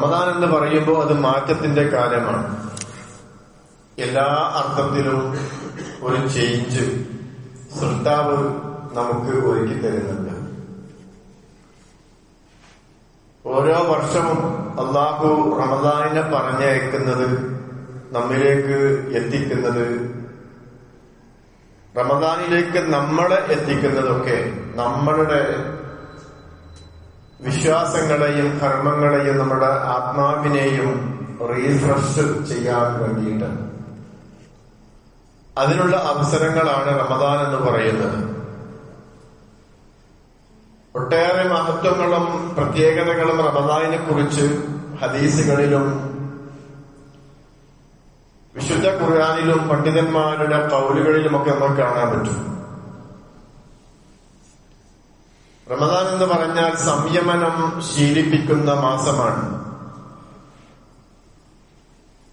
റമദാൻ എന്ന് പറയുമ്പോൾ അത് മാറ്റത്തിന്റെ കാലമാണ്. എല്ലാ അർത്ഥത്തിലും ഒരു ചേഞ്ച് സൃഷ്ടാവ് നമുക്ക് ഒരുക്കി തരുന്നുണ്ട്. ഓരോ വർഷവും അള്ളാഹു റമദാനിനെ പറഞ്ഞയക്കുന്നത്, നമ്മിലേക്ക് എത്തിക്കുന്നത്, റമദാനിലേക്ക് നമ്മളെ എത്തിക്കുന്നതൊക്കെ നമ്മളുടെ വിശ്വാസങ്ങളെയും കർമ്മങ്ങളെയും നമ്മുടെ ആത്മാവിനെയും റീഫ്രഷ് ചെയ്യാൻ വേണ്ടിയിട്ടാണ്. അതിനുള്ള അവസരങ്ങളാണ് റമദാൻ എന്ന് പറയുന്നത്. ഒട്ടേറെ മഹത്വങ്ങളും പ്രത്യേകതകളും റമദാനിനെ കുറിച്ച് ഹദീസുകളിലും വിശുദ്ധ ഖുർആനിലും പണ്ഡിതന്മാരുടെ ഖൗലുകളിലുമൊക്കെ നമുക്ക് കാണാൻ പറ്റും. റമദാൻ എന്ന് പറഞ്ഞാൽ സംയമനം ശീലിപ്പിക്കുന്ന മാസമാണ്.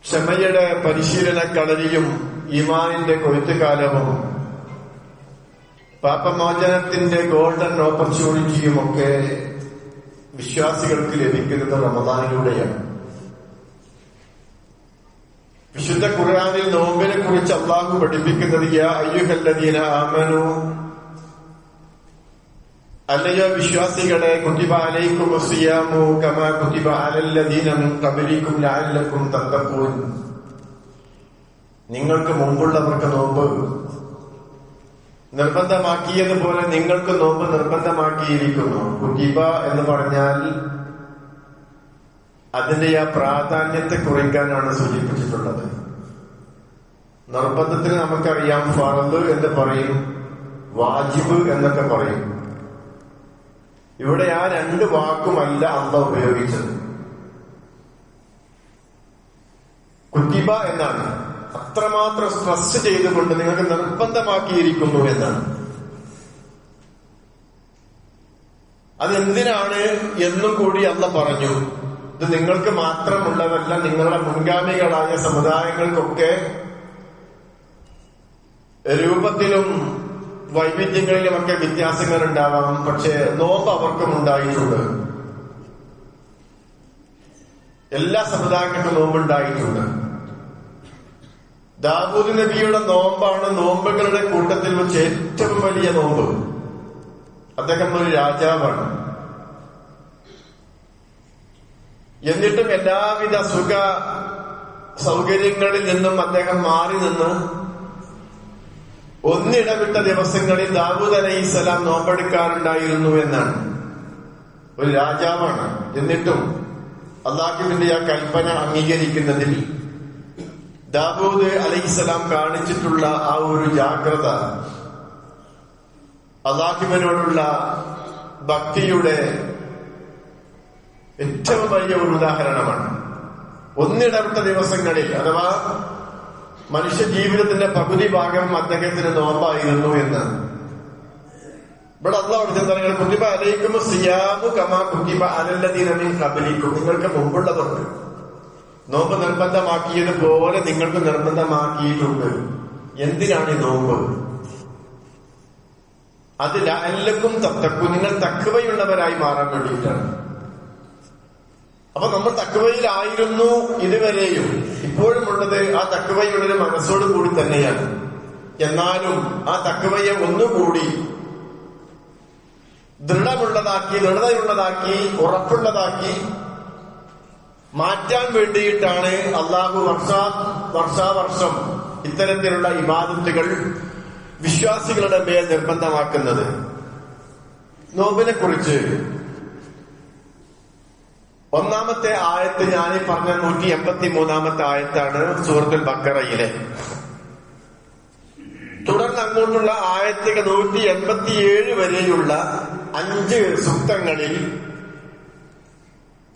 ക്ഷമയുടെ പരിശീലന കളരിയും ഈമാനിന്റെ കൊയ്ത്തുകാലവും പാപമോചനത്തിന്റെ ഗോൾഡൻ ഓപ്പർച്യൂണിറ്റിയുമൊക്കെ വിശ്വാസികൾക്ക് ലഭിക്കുന്നത് റമദാനിലൂടെയാണ്. വിശുദ്ധ ഖുർആനിൽ നോമ്പിനെ കുറിച്ച് അല്ലാഹു പഠിപ്പിക്കുന്നത്, യാ അയ്യുഹല്ലദീന ആമനൂ, അല്ലയോ വിശ്വാസികളെ, കുതിബ അലൈക്കുമുസ് സിയാമു കമാ കുതിബ അലല്ലദീന മിൻ ഖബ്ലികും ലഅല്ലകും തത്തഖൂൻ. നിങ്ങൾക്ക് മുമ്പുള്ളവർക്ക് നോമ്പ് നിർബന്ധമാക്കിയതുപോലെ നിങ്ങൾക്ക് നോമ്പ് നിർബന്ധമാക്കിയിരിക്കുന്നു. കുതിബ എന്ന് പറഞ്ഞാൽ അതിന്റെ ആ പ്രാധാന്യത്തെ കുറിക്കാനാണ് സൂചിപ്പിച്ചിട്ടുള്ളത്. നിർബന്ധത്തിന് നമുക്കറിയാം ഫർദ് എന്ന് പറയും, വാജിബ് എന്നൊക്കെ പറയും. ഇവിടെ ആ രണ്ട് വാക്കുമല്ല അല്ലാഹു ഉപയോഗിച്ചത്. കുതിബ എന്നാണ്. അത്രമാത്രം സ്ട്രെസ് ചെയ്തുകൊണ്ട് നിങ്ങൾക്ക് നിർബന്ധമാക്കിയിരിക്കുന്നു എന്നാണ്. അതെന്തിനാണ് എന്നും കൂടി അല്ലാഹു പറഞ്ഞു. ഇത് നിങ്ങൾക്ക് മാത്രമുള്ളതല്ല, നിങ്ങളുടെ മുൻഗാമികളായ സമുദായങ്ങൾക്കൊക്കെ രൂപത്തിലും വൈവിധ്യങ്ങളിലുമൊക്കെ വ്യത്യാസങ്ങൾ ഉണ്ടാവാം. പക്ഷെ നോമ്പ് അവർക്കും ഉണ്ടായിട്ടുണ്ട്. എല്ലാ സമുദായങ്ങൾക്കും നോമ്പുണ്ടായിട്ടുണ്ട്. ദാവൂദ് നബിയുടെ നോമ്പാണ് നോമ്പുകളുടെ കൂട്ടത്തിൽ വെച്ച് ഏറ്റവും വലിയ നോമ്പ്. അദ്ദേഹം ഒരു രാജാവാണ്. എന്നിട്ടും എല്ലാവിധ സുഖ സൗകര്യങ്ങളിൽ നിന്നും അദ്ദേഹം മാറി നിന്ന് ഒന്നിടവിട്ട ദിവസങ്ങളിൽ ദാവൂദ് അലൈഹിസ്സലാം നോമ്പെടുക്കാറുണ്ടായിരുന്നു എന്നാണ്. ഒരു രാജാവാണ്. എന്നിട്ടും അല്ലാഹുവിന്റെ ആ കൽപ്പന അംഗീകരിക്കുന്നതിൽ ദാവൂദ് അലൈഹിസ്സലാം കാണിച്ചിട്ടുള്ള ആ ഒരു ജാഗ്രത അല്ലാഹുവിനോടുള്ള ഭക്തിയുടെ ഏറ്റവും വലിയ ഒരു ഉദാഹരണമാണ്. ഒന്നിടവിട്ട ദിവസങ്ങളിൽ, അഥവാ മനുഷ്യ ജീവിതത്തിന്റെ പകുതി ഭാഗം അദ്ദേഹത്തിന് നോമ്പായിരുന്നു എന്ന്. ഇവിടെ അല്ലാഹു പറഞ്ഞ കുതിബ അലൈക്കുമുസ് സിയാമു കമാ കുതിബ അലല്ലദീന മിൻ ഖബ്ലികും. നിങ്ങൾക്ക് മുമ്പുള്ളവർക്ക് നോമ്പ് നിർബന്ധമാക്കിയതുപോലെ നിങ്ങൾക്ക് നിർബന്ധമാക്കിയിട്ടുണ്ട്. എന്തിനാണ് ഈ നോമ്പ്? അത് ലഅല്ലകും തത്തഖൂൻ, നിങ്ങൾ തഖ്വയുള്ളവരായി മാറാൻ വേണ്ടിയിട്ടാണ്. അപ്പൊ നമ്മൾ തഖ്വയിലായിരുന്നു ഇതുവരെയും. ഇപ്പോഴും ഉള്ളത് ആ തഖ്വയുടെ മനസ്സോട് കൂടി തന്നെയാണ്. എന്നാലും ആ തഖ്വയെ ഒന്നുകൂടി ദൃഢതയുള്ളതാക്കി ഉറപ്പുള്ളതാക്കി മാറ്റാൻ വേണ്ടിയിട്ടാണ് അല്ലാഹു വർഷാവർഷം ഇത്തരത്തിലുള്ള ഇബാദത്തുകൾ വിശ്വാസികളുടെ മേൽ നിർബന്ധമാക്കുന്നത്. നോമ്പിനെ കുറിച്ച് ഒന്നാമത്തെ ആയത്ത് ഞാനീ പറഞ്ഞ 183 ആയത്താണ് സൂറത്തുൽ ബഖറയിലെ. തുടർന്ന് അങ്ങോട്ടുള്ള ആയത്തുകൾ 187 വരെയുള്ള 5 സൂക്തങ്ങളിൽ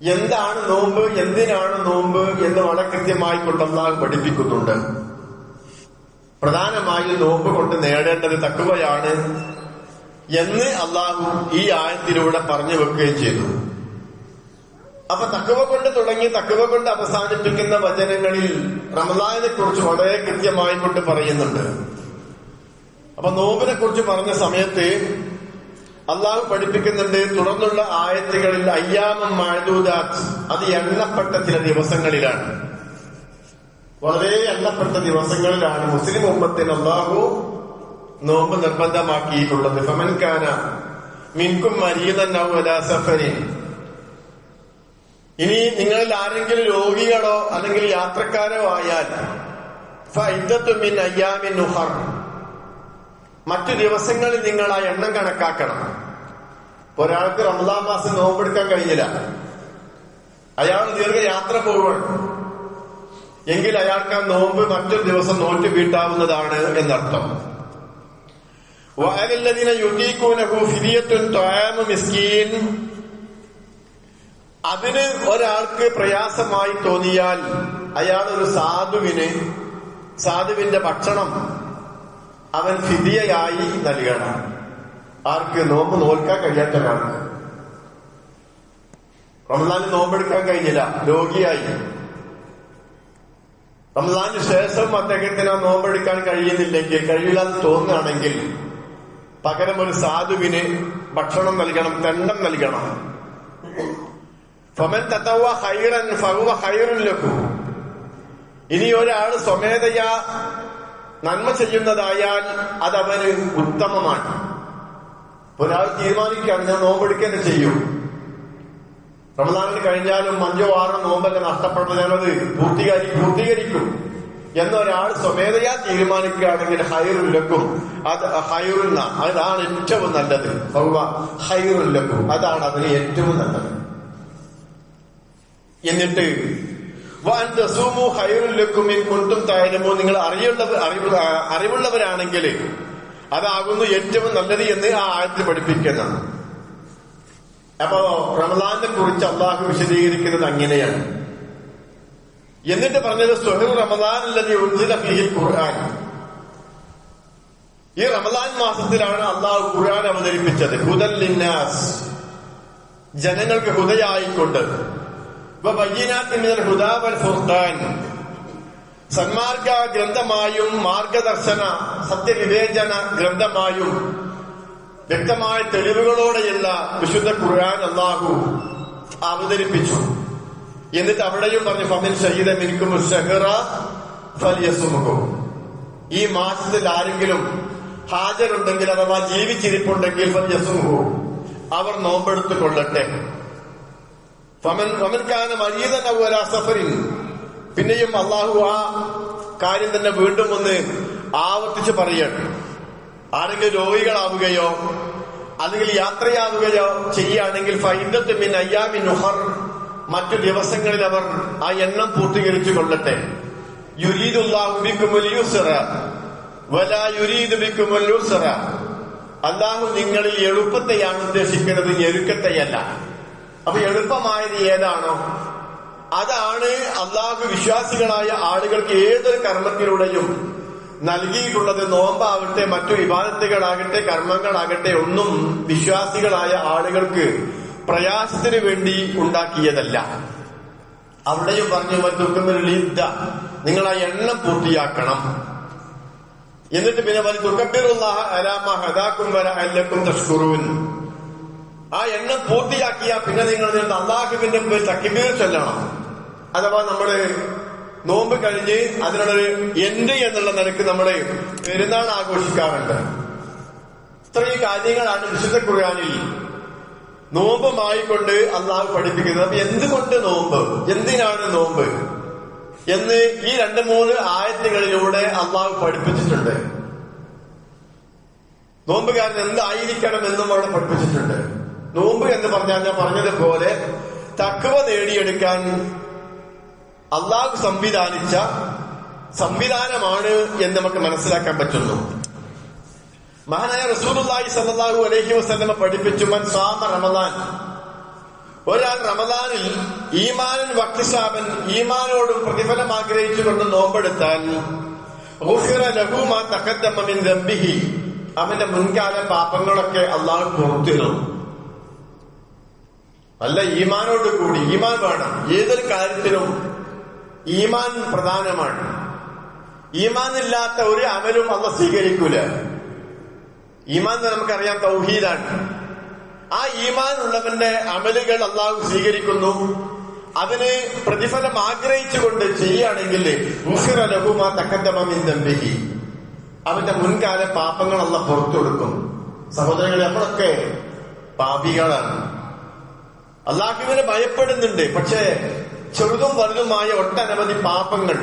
എന്താണ് നോമ്പ്, എന്തിനാണ് നോമ്പ് എന്ന് വളരെ കൃത്യമായി കൊണ്ട് അല്ലാഹു പഠിപ്പിക്കുന്നുണ്ട്. പ്രധാനമായും നോമ്പ് കൊണ്ട് നേടേണ്ടത് തഖ്വയാണ് എന്ന് അല്ലാഹു ഈ ആയത്തിലൂടെ പറഞ്ഞു വെക്കുകയും ചെയ്തു. അപ്പൊ തഖ്വ കൊണ്ട് തുടങ്ങി തഖ്വ കൊണ്ട് അവസാനിപ്പിക്കുന്ന വചനങ്ങളിൽ റമദാനിനെ കുറിച്ച് വളരെ കൃത്യമായി കൊണ്ട് പറയുന്നുണ്ട്. അപ്പൊ നോമ്പിനെ കുറിച്ച് പറഞ്ഞ സമയത്ത് അള്ളാഹു പഠിപ്പിക്കുന്നുണ്ട് തുടർന്നുള്ള ആയത്തുകളിൽ അയ്യാമം മഅദൂദാത്ത്, അത് എണ്ണപ്പെട്ട ചില ദിവസങ്ങളിലാണ്, വളരെ എണ്ണപ്പെട്ട ദിവസങ്ങളിലാണ് മുസ്ലിം ഉമ്മത്തിന് അള്ളാഹു നോമ്പ് നിർബന്ധമാക്കിയിട്ടുള്ളത്. ഫമൻ കാന മിൻകും മരീദൻ ഔ അലാ സഫരിൻ, ഇനി നിങ്ങളിൽ ആരെങ്കിലും രോഗികളോ അല്ലെങ്കിൽ യാത്രക്കാരോ ആയാൽ ഫഇദ്ദത്തും മിൻ അയ്യാമിൻ ഉഖർ, മറ്റു ദിവസങ്ങളിൽ നിങ്ങൾ ആ എണ്ണം കണക്കാക്കണം. ഒരാൾക്ക് റമദാൻ മാസം നോമ്പെടുക്കാൻ കഴിഞ്ഞില്ല, അയാൾ ദീർഘയാത്ര പോവുകയാണ്, എങ്കിൽ അയാൾക്ക് ആ നോമ്പ് മറ്റൊരു ദിവസം നോറ്റ് വീട്ടാവുന്നതാണ് എന്നർത്ഥം. വഅലല്ലദീന യുതീഖൂനഹു ഫിദിയത്തുൻ തആമു മിസ്കീൻ, അതിന് ഒരാൾക്ക് പ്രയാസമായി തോന്നിയാൽ അയാൾ ഒരു സാധുവിന്റെ ഭക്ഷണം അവൻ ഫിദിയയായി നൽകണം. ആർക്ക്? നോമ്പ് നോൽക്കാൻ കഴിയാത്ത ഒരാൾക്ക്. റമദാനിൽ നോമ്പെടുക്കാൻ കഴിഞ്ഞില്ല, രോഗിയായി. റമദാനിന് ശേഷം അദ്ദേഹത്തിന് നോമ്പെടുക്കാൻ കഴിയുന്നില്ലെങ്കിൽ, കഴിയില്ലെന്ന് തോന്നുകയാണെങ്കിൽ പകരം ഒരു സാധുവിന് ഭക്ഷണം നൽകണം, ദണ്ഡം നൽകണം. ഫമൻ തതവ്വ ഖൈറൻ ഫഹുവ ഖൈറുൻ ലഹു, ഇനി ഒരാൾ സ്വമേധയാ നന്മ ചെയ്യുന്നതായാൽ അതവന് ഉത്തമമാണ്. ഒരാൾ തീരുമാനിക്കുകയാണ് ഞാൻ നോമ്പെടുക്കുക ചെയ്യും, റമദാനിന് കഴിഞ്ഞാലും 5 or 6 നോമ്പല്ല നഷ്ടപ്പെടുന്നത്, ഞാനത് പൂർത്തീകരിക്കും എന്നൊരാൾ സ്വമേധയാ തീരുമാനിക്കുകയാണെങ്കിൽ ഖൈറുൽ ലക്കും, അത് ഖൈറുൻ, അതാണ് ഏറ്റവും നല്ലത്. ഖൈറുൽ ലക്കും, അതാണ് അതിന് ഏറ്റവും നല്ലത്. എന്നിട്ട് നിങ്ങൾ അറിവുള്ളവരാണെങ്കിൽ അതാകുന്നു ഏറ്റവും നല്ലത് എന്ന് ആ ആയത്തിൽ പഠിപ്പിക്കുന്നതാണ്. അപ്പോ റമദാനെ കുറിച്ച് അള്ളാഹു വിശദീകരിക്കുന്നത് അങ്ങനെയാണ്. എന്നിട്ട് പറഞ്ഞത് സ്വഹ്റു റമദാൻ അല്ലദീ ഉൻസില ഫീഹിൽ ഖുർആൻ, ഈ റമദാൻ മാസത്തിലാണ് അള്ളാഹു ഖുർആൻ അവതരിപ്പിച്ചത്. ഹുദൽ ലിന്നാസ്, ജനങ്ങൾക്ക് ഹുദയായിക്കൊണ്ട്, വബയ്യിനാത്തിൻ മിനൽ ഹുദാ വൽ ഫുർഖാൻ, സന്മാർഗ ഗ്രന്ഥമായും മാർഗദർശന സത്യവിവേചന ഗ്രന്ഥമായും വ്യക്തമായ തെളിവുകളോടെയുള്ള വിശുദ്ധ ഖുർആൻ അല്ലാഹു അവതരിപ്പിച്ചു. എന്നിട്ട് അവിടെയും പറഞ്ഞു ഫമിൻ ഷഹീദ മിൻകും ശഹറ ഫൽയസുമുഹു, ഈ മാസത്തിൽ ആരെങ്കിലും ഹാജരുണ്ടെങ്കിൽ അഥവാ ജീവിച്ചിരിപ്പുണ്ടെങ്കിൽ ഫൽയസുമുഹു, അവർ നോമ്പെടുത്തു കൊള്ളട്ടെ. ഫമൻ കാന മരീദൻ ഔ അലാ സഫറിൻ, പിന്നെയും അള്ളാഹു ആ കാര്യം തന്നെ വീണ്ടും ഒന്ന് ആവർത്തിച്ച് പറയട്ടെ. ആരെങ്കിലും രോഗികളാവുകയോ അല്ലെങ്കിൽ യാത്രയാവുകയോ ചെയ്യുകയാണെങ്കിൽ ഫഇദ്ദത്തും മിൻ അയ്യാമിൻ ഉഖർ, മറ്റു ദിവസങ്ങളിൽ അവർ ആ എണ്ണം പൂർത്തീകരിച്ചു കൊള്ളട്ടെ. യുരീദുല്ലാഹു ബിക്കുമുൽ യുസ്റ വലാ യുരീദു ബിക്കുമുൽ ഉസ്റ, അല്ലാഹു നിങ്ങളിൽ എളുപ്പത്തെയാണ് ഉദ്ദേശിക്കുന്നത്, ഞെരുക്കത്തെയല്ല. അപ്പൊ എളുപ്പമായത് ഏതാണോ അതാണ് അള്ളാഹു വിശ്വാസികളായ ആളുകൾക്ക് ഏതൊരു കർമ്മത്തിലൂടെയും നൽകിയിട്ടുള്ളത്. നോമ്പാവട്ടെ, മറ്റു ഇബാദത്തുകളാകട്ടെ, കർമ്മങ്ങളാകട്ടെ, ഒന്നും വിശ്വാസികളായ ആളുകൾക്ക് പ്രയാസത്തിന് വേണ്ടി ഉണ്ടാക്കിയതല്ല. അവിടെയും പറഞ്ഞു വൽതുക്കബിറുലിദ്ദ, നിങ്ങൾ ആ എണ്ണം പൂർത്തിയാക്കണം. എന്നിട്ട് പിന്നെ വൽതുക്കബിറുല്ലാഹ അലാ മാ ഹദാകും വലഅല്ലകും തഷ്കുറൂൻ, ആ എണ്ണം പൂർത്തിയാക്കിയാ പിന്നെ നിങ്ങൾ അല്ലാഹുവിന്റെ മുമ്പിൽ തക്ബീർ ചൊല്ലണം. അഥവാ നമ്മള് നോമ്പ് കഴിഞ്ഞ് അതിനുള്ളൊരു എൻഡ് എന്നുള്ള നിലക്ക് നമ്മള് പെരുന്നാൾ ആഘോഷിക്കാറുണ്ട്. ഇത്രയും കാര്യങ്ങളാണ് വിശുദ്ധ ഖുർആനിൽ നോമ്പുമായിക്കൊണ്ട് അള്ളാഹു പഠിപ്പിക്കുന്നത്. അപ്പൊ എന്തുകൊണ്ട് നോമ്പ്, എന്തിനാണ് നോമ്പ് എന്ന് ഈ 2-3 ആയത്തുകളിലൂടെ അള്ളാഹു പഠിപ്പിച്ചിട്ടുണ്ട്. നോമ്പുകാരൻ എന്തായിരിക്കണം എന്നും അവിടെ പഠിപ്പിച്ചിട്ടുണ്ട്. നോമ്പ് എന്ന് പറഞ്ഞാൽ ഞാൻ പറഞ്ഞതുപോലെ തഖ്വ നേടിയെടുക്കാൻ അള്ളാഹു സംവിധാനിച്ച സംവിധാനമാണ് എന്ന് നമുക്ക് മനസ്സിലാക്കാൻ പറ്റുന്നു. മഹാനായ റസൂലുള്ളാഹി സ്വല്ലല്ലാഹു അലൈഹി വസല്ലം പഠിപ്പിച്ചു, മൻ സാമ റമദാൻ, ഒരാൾ റമദാനിൽ ഈമാനൻ വഖ്തിസാബൻ, ഈമാനോടും പ്രതിഫലം ആഗ്രഹിച്ചുകൊണ്ട് നോമ്പെടുത്താൽ ഗുഫിറ ലഹു മാ തഖദ്ദമ മിൻ ദംബിഹി, അവന്റെ മുൻകാല പാപങ്ങളൊക്കെ അള്ളാഹു പുറത്തിടും. നല്ല ഈമാനോട് കൂടി, ഈമാൻ വേണം ഏതൊരു കാര്യത്തിലും, ഈമാൻ പ്രധാനമാണ്. ഈമാൻ ഇല്ലാത്ത ഒരു അമലും അള്ളാഹു സ്വീകരിക്കൂല. ഈമാൻ നമുക്കറിയാം തൗഹീദാണ്. ആ ഈമാൻ ഉള്ളവന്റെ അമലുകൾ അള്ളാഹു സ്വീകരിക്കുന്നു. അതിന് പ്രതിഫലം ആഗ്രഹിച്ചുകൊണ്ട് ചെയ്യുകയാണെങ്കിൽ അവന്റെ മുൻകാല പാപങ്ങൾ അള്ളാഹ് പുറത്തു കൊടുക്കും. സഹോദരങ്ങളെ, നമ്മളൊക്കെ പാപികളാണ്. അള്ളാഹുവിനെ ഭയപ്പെടുന്നുണ്ട്. പക്ഷേ ചെറുതും വലുതുമായ ഒട്ടനവധി പാപങ്ങൾ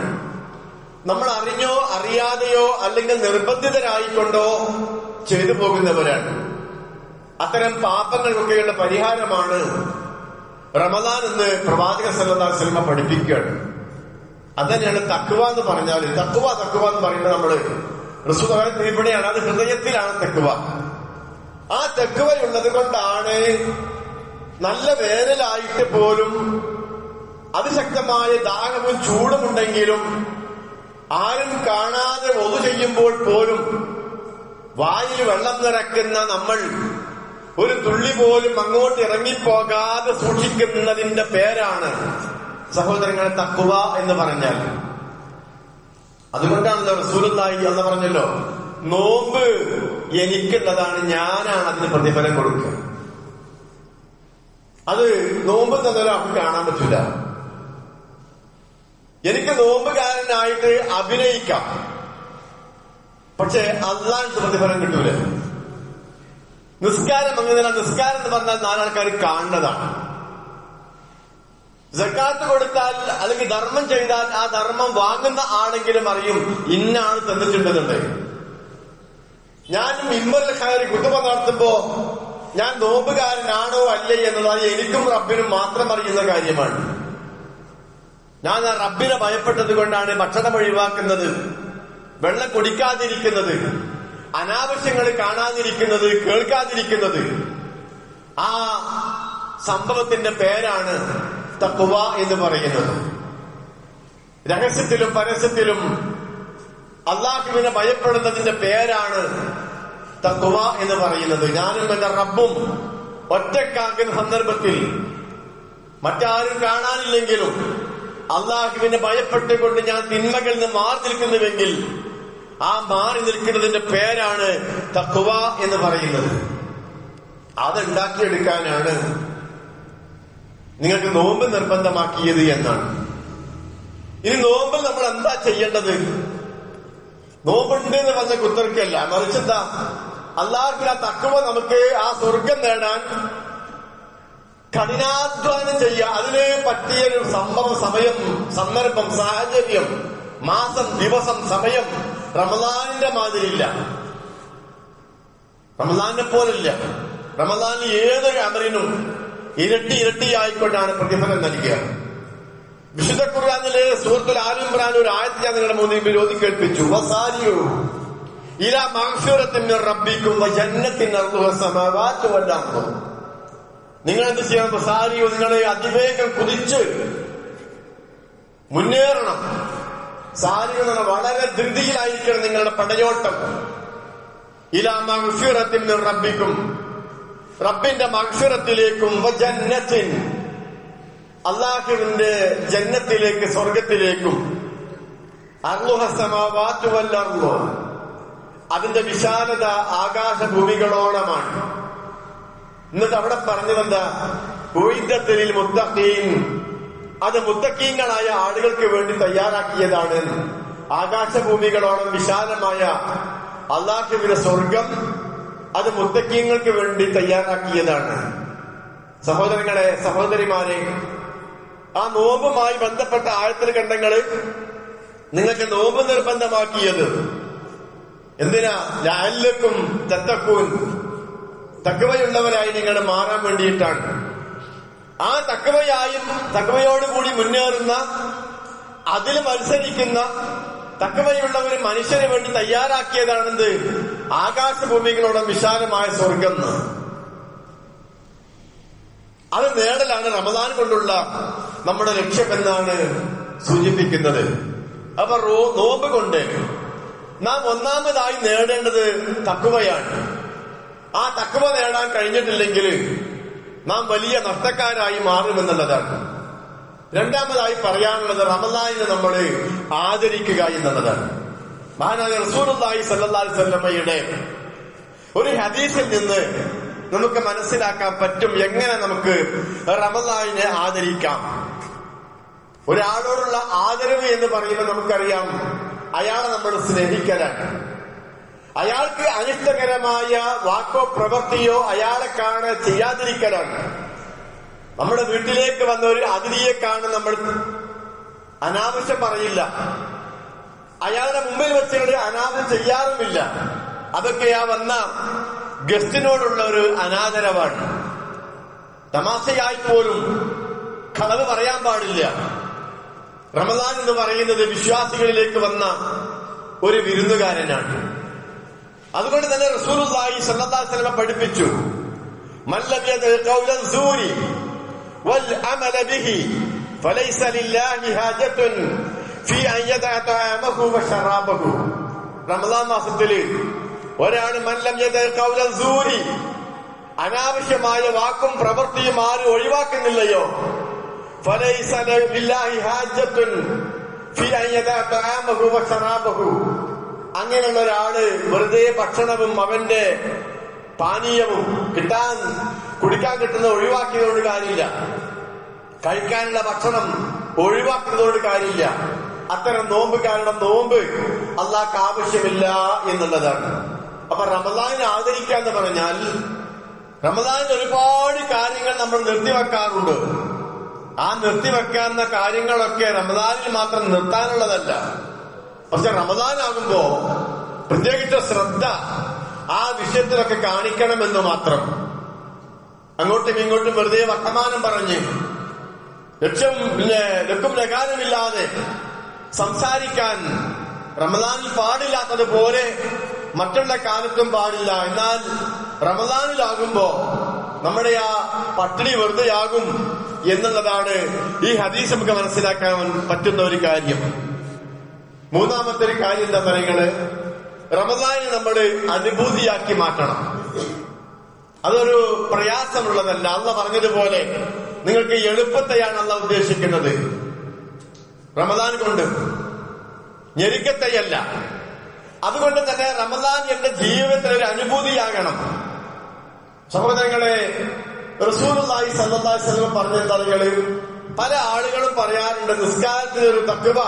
നമ്മൾ അറിഞ്ഞോ അറിയാതെയോ അല്ലെങ്കിൽ നിർബന്ധിതരായിക്കൊണ്ടോ ചെയ്തു പോകുന്നവരാണ്. അത്തരം പാപങ്ങൾക്കൊക്കെയുള്ള പരിഹാരമാണ് റമദാൻ എന്ന് പ്രവാചക സല്ലല്ലാഹു അലൈഹി വസല്ലം പഠിപ്പിക്കുകയാണ്. അതന്നെയാണ് തഖ്വ എന്ന് പറഞ്ഞാൽ. തഖ്വ എന്ന് പറയുന്നത് നമ്മള് റസൂലുള്ളാഹി ഇവിടെയാണ്, അത് ഹൃദയത്തിലാണ് തഖ്വ. ആ തഖ്വയുള്ളത് കൊണ്ടാണ് നല്ല വേനലായിട്ട് പോലും അതിശക്തമായ ദാഹവും ചൂടുമുണ്ടെങ്കിലും ആരും കാണാതെ ഒതു ചെയ്യുമ്പോൾ പോലും വായിൽ വെള്ളം നിറക്കുന്ന നമ്മൾ ഒരു തുള്ളി പോലും അങ്ങോട്ട് ഇറങ്ങിപ്പോകാതെ സൂക്ഷിക്കുന്നതിന്റെ പേരാണ് സഹോദരങ്ങളെ തഖ്വ എന്ന് പറഞ്ഞാൽ. അതുകൊണ്ടാണല്ലോ റസൂലുള്ളാഹി എന്ന് പറഞ്ഞല്ലോ, നോമ്പ് എനിക്കുള്ളതാണ്, ഞാനാണ് അതിന് പ്രതിഫലം കൊടുക്കുക. അത് നോമ്പ് തന്നൊരാൾക്ക് കാണാൻ പറ്റില്ല. എനിക്ക് നോമ്പുകാരനായിട്ട് അഭിനയിക്കാം, പക്ഷെ അള്ളാഹുവിന്റെ പ്രതിഫലം കിട്ടൂല. നിസ്കാരം അങ്ങനെയല്ല. നിസ്കാരം എന്ന് പറഞ്ഞാൽ നാലാൾക്കാർ കാണുന്നതാണ്. സക്കാത്ത് കൊടുത്താൽ അല്ലെങ്കിൽ ധർമ്മം ചെയ്താൽ ആ ധർമ്മം വാങ്ങുന്ന ആണെങ്കിലും അറിയും ഇന്ന ആൾ തന്നിട്ടുണ്ടെന്നുണ്ട്. ഞാൻ മിമ്പറിൽ കയറി കുത്തുബ നടത്തുമ്പോ ഞാൻ നോമ്പുകാരനാണോ അല്ലേ എന്നുള്ളത് എനിക്കും റബ്ബിനും മാത്രം അറിയുന്ന കാര്യമാണ്. ഞാൻ ആ റബ്ബിനെ ഭയപ്പെട്ടത് കൊണ്ടാണ് ഭക്ഷണം ഒഴിവാക്കുന്നത്, വെള്ളം കുടിക്കാതിരിക്കുന്നത്, അനാവശ്യങ്ങൾ കാണാതിരിക്കുന്നത്, കേൾക്കാതിരിക്കുന്നത്. ആ സംഭവത്തിന്റെ പേരാണ് തഖ്വ എന്ന് പറയുന്നത്. രഹസ്യത്തിലും പരസ്യത്തിലും അള്ളാഹുവിനെ ഭയപ്പെടുന്നതിന്റെ പേരാണ് തഖ്വ എന്ന് പറയുന്നത്. ഞാനും എന്റെ റബ്ബും ഒറ്റക്കാക്കുന്ന സന്ദർഭത്തിൽ മറ്റാരും കാണാനില്ലെങ്കിലും അള്ളാഹുവിനെ ഭയപ്പെട്ടുകൊണ്ട് ഞാൻ തിന്മകളിൽ നിന്ന് മാറി നിൽക്കുന്നുവെങ്കിൽ ആ മാറി നിൽക്കുന്നതിന്റെ പേരാണ് തഖ്വ എന്ന് പറയുന്നത്. അതുണ്ടാക്കിയെടുക്കാനാണ് നിങ്ങൾക്ക് നോമ്പ് നിർബന്ധമാക്കിയത് എന്നാണ്. ഇനി നോമ്പിൽ നമ്മൾ എന്താ ചെയ്യേണ്ടത്? നോമ്പുണ്ട് എന്ന് പറഞ്ഞ കുത്തർക്കല്ല, മറിച്ചെന്താ, അള്ളാഹുവിന്റെ ആ തഖ്വ നമുക്ക് ആ സ്വർഗം നേടാൻ കഠിനാധ്വാനം ചെയ്യുക. അതിന് പറ്റിയൊരു സംഭവം, സമയം, സന്ദർഭം, സാഹചര്യം, മാസം, ദിവസം, സമയം റമദാനിന്റെ മാതിരിയില്ല, റമദാനിനെ പോലില്ല. റമദാനിൽ ഏതൊരു അമലിനും ഇരട്ടിയായിക്കൊണ്ടാണ് പ്രതിഫലം നൽകുക. വിശുദ്ധ ഖുർആനിലെ സൂറത്തുൽ ആൽ ഇംറാൻ ഒരു ആയത്ത് ഞാൻ നിങ്ങളുടെ മുന്നിൽ ഓതി കേൾപ്പിച്ചു. വസാരിയു ഇലാ മഗ്ഫിറത്തിൻ മിർ റബ്ബിക്കും വജന്നത്തിൻ അർളുഹാ സമാവാതു വൽ അർദ്. നിങ്ങൾ എന്ത് ചെയ്യണം? വസാരിയു, നിങ്ങൾ അതിവേഗം കുതിച്ച് മുന്നേറണം. സാരിയു എന്ന വളരെ ധൃതിയിലായിരിക്കണം നിങ്ങളുടെ പടയോട്ടം. ഇലാ മഗ്ഫിറത്തിൻ മിർ റബ്ബിക്കും, റബ്ബിന്റെ മഗ്ഫിറത്തിലേക്കും, വജന്നത്തിൻ, അല്ലാഹുവിന്റെ ജന്നത്തിലേക്ക്, സ്വർഗത്തിലേക്കും, അർളുഹ സമാവാതു വൽ അർള്, അതിന്റെ വിശാലത ആകാശഭൂമികളോളമാണ്. എന്നിട്ട് അവിടെ പറഞ്ഞതെന്താ? ഉഇദ്ദത്തുൽ മുത്തഖീൻ, അത് മുത്തഖീങ്ങളായ ആളുകൾക്ക് വേണ്ടി തയ്യാറാക്കിയതാണ്. ആകാശഭൂമികളോളം വിശാലമായ അല്ലാഹുവിന്റെ സ്വർഗം അത് മുത്തഖീങ്ങൾക്ക് വേണ്ടി തയ്യാറാക്കിയതാണ്. സഹോദരങ്ങളെ, സഹോദരിമാരെ, ആ നോമ്പുമായി ബന്ധപ്പെട്ട ആയത്തിൽ കണ്ടങ്ങള് നിങ്ങൾക്ക് നോമ്പ് നിർബന്ധമാക്കിയത് എന്തിനാ? ലഅല്ലക്കും തത്തഖൂൻ, തഖ്വയുള്ളവരായി നിങ്ങൾ മാറാൻ വേണ്ടിയിട്ടാണ്. ആ തഖ്വയോടുകൂടി മുന്നേറുന്ന, അതിൽ മത്സരിക്കുന്ന തഖ്വയുള്ള ഒരു മനുഷ്യന് വേണ്ടി തയ്യാറാക്കിയതാണെന്ത്? ആകാശഭൂമികളോളം വിശാലമായ സ്വർഗം. അത് നേടലാണ് റമദാൻ കൊണ്ടുള്ള നമ്മുടെ ലക്ഷ്യമെന്നാണ് സൂചിപ്പിക്കുന്നത്. അപ്പൊ നോമ്പ് കൊണ്ട് നാം ഒന്നാമതായി നേടേണ്ടത് തഖ്വയാണ്. ആ തഖ്വ നേടാൻ കഴിഞ്ഞിട്ടില്ലെങ്കിൽ നാം വലിയ നഷ്ടക്കാരായി മാറുമെന്നുള്ളതാണ്. രണ്ടാമതായി പറയാനുള്ളത് റമദാനിനെ നമ്മൾ ആദരിക്കുക എന്നുള്ളതാണ്. മഹാനായ റസൂലുള്ളാഹി സ്വല്ലല്ലാഹു അലൈഹി വസല്ലമയുടെ ഒരു ഹദീസിൽ നിന്ന് നമുക്ക് മനസ്സിലാക്കാൻ പറ്റും എങ്ങനെ നമുക്ക് റമദാനിനെ ആദരിക്കാം. ഒരാളോടുള്ള ആദരവ് എന്ന് പറയുമ്പോൾ നമുക്കറിയാം അയാളെ നമ്മൾ സ്നേഹിക്കലാണ്. അയാൾക്ക് അനിഷ്ടകരമായ വാക്കോ പ്രവൃത്തിയോ അയാളെ കാണാൻ ചെയ്യാതിരിക്കലാണ്. നമ്മുടെ വീട്ടിലേക്ക് വന്ന ഒരു അതിഥിയെ കാണാൻ നമ്മൾ അനാവശ്യം പറയില്ല. അയാളുടെ മുമ്പിൽ വെച്ചുകൊണ്ട് അനാദരം ചെയ്യാറുമില്ല. അതൊക്കെ ആ വന്ന ഗസ്റ്റിനോടുള്ള ഒരു അനാദരവാണ്. തമാശയായി പോലും കളവ് പറയാൻ പാടില്ല. റമദാൻ എന്ന് പറയുന്നത് വിശ്വാസികളിലേക്ക് വന്ന ഒരു വിരുന്നുകാരനാണ്. അതുകൊണ്ട് തന്നെ റസൂലുള്ളാഹി സ്വല്ലല്ലാഹു അലൈഹി വസല്ലം പഠിപ്പിച്ചു, മൻ ലം യദഅ ഖൗലൻ സൂരി വൽ അമല ബിഹി ഫലൈസ ലില്ലാഹി ഹാജത്തുൻ ഫീ അൻ യദഅ തഅമഹു വശറാബഹു. റമദാൻ മാസത്തില് ഒരാൾ മൻ ലം യദഅ ഖൗലൻ സൂരി, അനാവശ്യമായ വാക്കും പ്രവൃത്തിയും ആരും ഒഴിവാക്കുന്നില്ലയോ, ഫലൈസ ലില്ലാഹി ഹാജത്തുൻ ഫീ അൻ യദഅ തഅമഹു വശറാബഹു. അങ്ങനെയുള്ള ഒരാള് വെറുതെ ഭക്ഷണവും അവന്റെ പാനീയവും കുടിക്കാൻ കിട്ടുന്ന ഒഴിവാക്കിയതുകൊണ്ട് കാര്യമില്ല. കഴിക്കാനുള്ള ഭക്ഷണം ഒഴിവാക്കുന്നതുകൊണ്ട് കാര്യമില്ല. അത്തരം നോമ്പുകാരുടെ നോമ്പ് അള്ളാഹ്ക്ക് ആവശ്യമില്ല എന്നുള്ളതാണ്. അപ്പൊ റമദാനിനെ ആദരിക്കുക എന്ന് പറഞ്ഞാൽ റമദാനിൽ ഒരുപാട് കാര്യങ്ങൾ നമ്മൾ നിർത്തിവെക്കാറുണ്ട്. ആ നിർത്തിവെക്കാവുന്ന കാര്യങ്ങളൊക്കെ റമദാനിൽ മാത്രം നിർത്താനുള്ളതല്ല. പക്ഷെ റമദാനാകുമ്പോ പ്രത്യേകിച്ച് ശ്രദ്ധ ആ വിഷയത്തിലൊക്കെ കാണിക്കണമെന്ന് മാത്രം. അങ്ങോട്ടും ഇങ്ങോട്ടും വെറുതെ വർത്തമാനം പറഞ്ഞ് ലക്കും ലഗാനമില്ലാതെ സംസാരിക്കാൻ റമദാനിൽ പാടില്ലാത്തതുപോലെ മറ്റുള്ള കാലത്തും പാടില്ല. എന്നാൽ റമദാനിലാകുമ്പോ നമ്മുടെ ആ പട്ടിണി വെറുതെയാകും എന്നുള്ളതാണ് ഈ ഹദീസ് നമുക്ക് മനസ്സിലാക്കാൻ പറ്റുന്ന ഒരു കാര്യം. മൂന്നാമത്തെ ഒരു കാര്യം എന്താ പറയുന്നത്, റമദാനിനെ നമ്മൾ അനുഭൂതിയാക്കി മാറ്റണം. അതൊരു പ്രയാസമുള്ളതല്ല. അള്ളാഹ് പറഞ്ഞതുപോലെ നിങ്ങൾക്ക് എളുപ്പത്തെയാണ് അള്ളാഹ് ഉദ്ദേശിക്കുന്നത്. റമദാൻ കൊണ്ട് ഞെരുക്കത്തെയല്ല. അതുകൊണ്ട് തന്നെ റമദാൻ എന്റെ ജീവിതത്തിൽ ഒരു അനുഭൂതിയാകണം. സഹോദരങ്ങളെ, റസൂലുള്ളാഹി സ്വല്ലല്ലാഹു അലൈഹി വസല്ലം പറഞ്ഞ പല ആളുകളും പറയാറുണ്ട്, നിസ്കാരത്തിന് ഒരു തഖ്വ,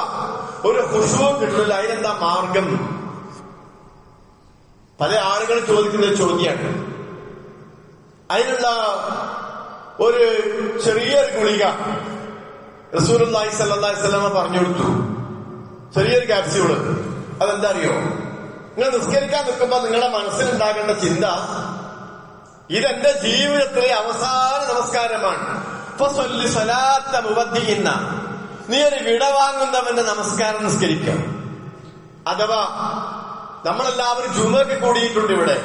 ഒരു ഖുശൂ കിട്ടില്ല. അതിനെന്താ മാർഗം? പല ആളുകൾ ചോദിക്കുന്ന ചോദ്യമാണ്. അതിനുള്ള ഒരു ചെറിയൊരു ഗുളിക റസൂലുള്ളാഹി സ്വല്ലല്ലാഹു അലൈഹി വസല്ലം പറഞ്ഞു കൊടുത്തു. ചെറിയൊരു ക്യാപ്സ്യൂള്. അതെന്താ അറിയോ? നിങ്ങൾ നിസ്കരിക്കാൻ നിൽക്കുമ്പോ നിങ്ങളുടെ മനസ്സിലുണ്ടാകേണ്ട ചിന്ത, ഇതെന്റെ ജീവിതത്തിലെ അവസാന നമസ്കാരമാണ്. നീ ഒരു വിട വാങ്ങുന്നവന്റെ നമസ്കാരം നിസ്കരിക്കാം. അഥവാ നമ്മളെല്ലാവരും ജുമുഅക്ക് കൂടിയിട്ടുണ്ട് ഇവിടെ.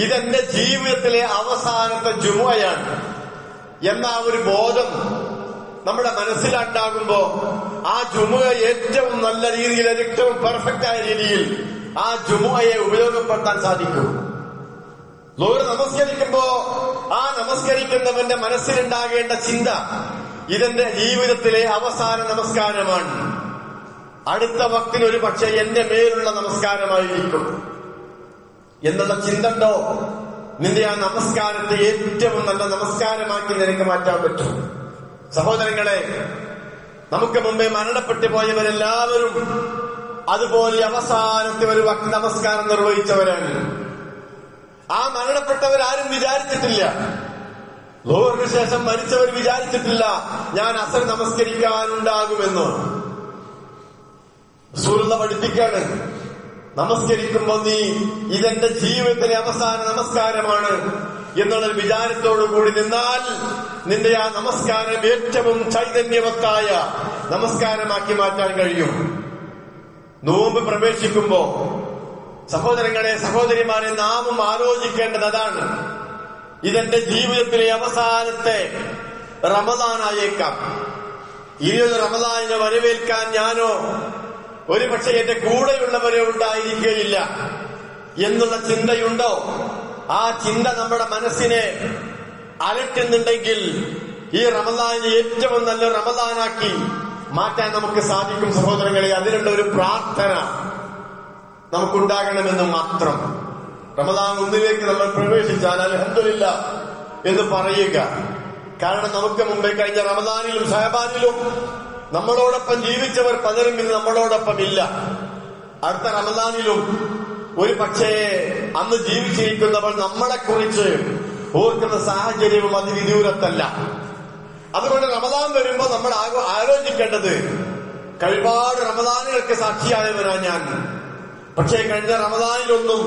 ഇതെന്റെ ജീവിതത്തിലെ അവസാനത്തെ ജുമുഅയാണ് എന്ന ഒരു ബോധം നമ്മുടെ മനസ്സിലുണ്ടാകുമ്പോ ആ ജുമുഅ ഏറ്റവും നല്ല രീതിയിൽ, ഏറ്റവും പെർഫെക്റ്റ് ആയ രീതിയിൽ ആ ജുമുഅയെ ഉപയോഗപ്പെടുത്താൻ സാധിക്കും. ലോകം നമസ്കരിക്കുമ്പോ ആ നമസ്കരിക്കുന്നവന്റെ മനസ്സിലുണ്ടാകേണ്ട ചിന്ത, ഇതെന്റെ ജീവിതത്തിലെ അവസാന നമസ്കാരമാണ്. അടുത്ത വക്തിന് ഒരു പക്ഷേ എന്റെ മേലുള്ള നമസ്കാരമായിരിക്കും എന്നുള്ള ചിന്ത ഉണ്ടോ, നിന്റെ ആ നമസ്കാരത്തെ ഏറ്റവും നല്ല നമസ്കാരമാക്കി നിനക്ക് മാറ്റാൻ പറ്റും. സഹോദരങ്ങളെ, നമുക്ക് മുമ്പേ മരണപ്പെട്ടു പോയവരെല്ലാവരും അതുപോലെ അവസാനത്തെ ഒരു വക്ത് നമസ്കാരം നിർവഹിച്ചവരാണ്. ആ മരണപ്പെട്ടവരാരും വിചാരിച്ചിട്ടില്ല, ലോകത്തിന് ശേഷം മരിച്ചവർ വിചാരിച്ചിട്ടില്ല ഞാൻ അസർ നമസ്കരിക്കാനുണ്ടാകുമെന്ന്. റസൂലുള്ളാഹി പഠിപ്പിക്കാണ്, നമസ്കരിക്കുമ്പോ നീ ഇതെന്റെ ജീവിതത്തിലെ അവസാന നമസ്കാരമാണ് എന്നുള്ളൊരു വിചാരത്തോടു കൂടി നിന്നാൽ നിന്റെ ആ നമസ്കാരം ഏറ്റവും ചൈതന്യവത്തായ നമസ്കാരമാക്കി മാറ്റാൻ കഴിയും. നോമ്പ് പ്രവേശിക്കുമ്പോ സഹോദരങ്ങളെ, സഹോദരിമാരെ, നാമും ആലോചിക്കേണ്ടത് അതാണ്. ഇതെന്റെ ജീവിതത്തിലെ അവസാനത്തെ റമദാനായേക്കാം. ഇനിയൊരു റമദാനിനെ വരവേൽക്കാൻ ഞാനോ ഒരു പക്ഷെ എന്റെ കൂടെയുള്ളവരെ ഉണ്ടായിരിക്കുകയില്ല എന്നുള്ള ചിന്തയുണ്ടോ? ആ ചിന്ത നമ്മുടെ മനസ്സിനെ അലട്ടുന്നുണ്ടെങ്കിൽ ഈ റമദാനിനെ ഏറ്റവും നല്ല റമദാനാക്കി മാറ്റാൻ നമുക്ക് സാധിക്കും. സഹോദരങ്ങളെ, അതിനുള്ള ഒരു പ്രാർത്ഥന നമുക്കുണ്ടാകണമെന്ന് മാത്രം. റമദാൻ 1 നമ്മൾ പ്രവേശിച്ചാൽ അൽഹംദുലില്ലാ എന്ന് പറയുക. കാരണം നമുക്ക് മുമ്പേ കഴിഞ്ഞ റമദാനിലും ഷഅബാനിലും നമ്മളോടൊപ്പം ജീവിച്ചവർ പലരും ഇന്ന് നമ്മളോടൊപ്പം ഇല്ല. അടുത്ത റമദാനിലും ഒരു പക്ഷേ അന്ന് ജീവിച്ചിരിക്കുന്നവർ നമ്മളെ കുറിച്ച് ഓർക്കുന്ന സാഹചര്യവും അതിവിദൂരത്തല്ല. അതുകൊണ്ട് റമദാൻ വരുമ്പോൾ നമ്മൾ ആലോചിക്കേണ്ടത്, ഒരുപാട് റമദാനുകൾക്ക് സാക്ഷിയായവരാ ഞാൻ. പക്ഷേ കഴിഞ്ഞ റമദാനിലൊന്നും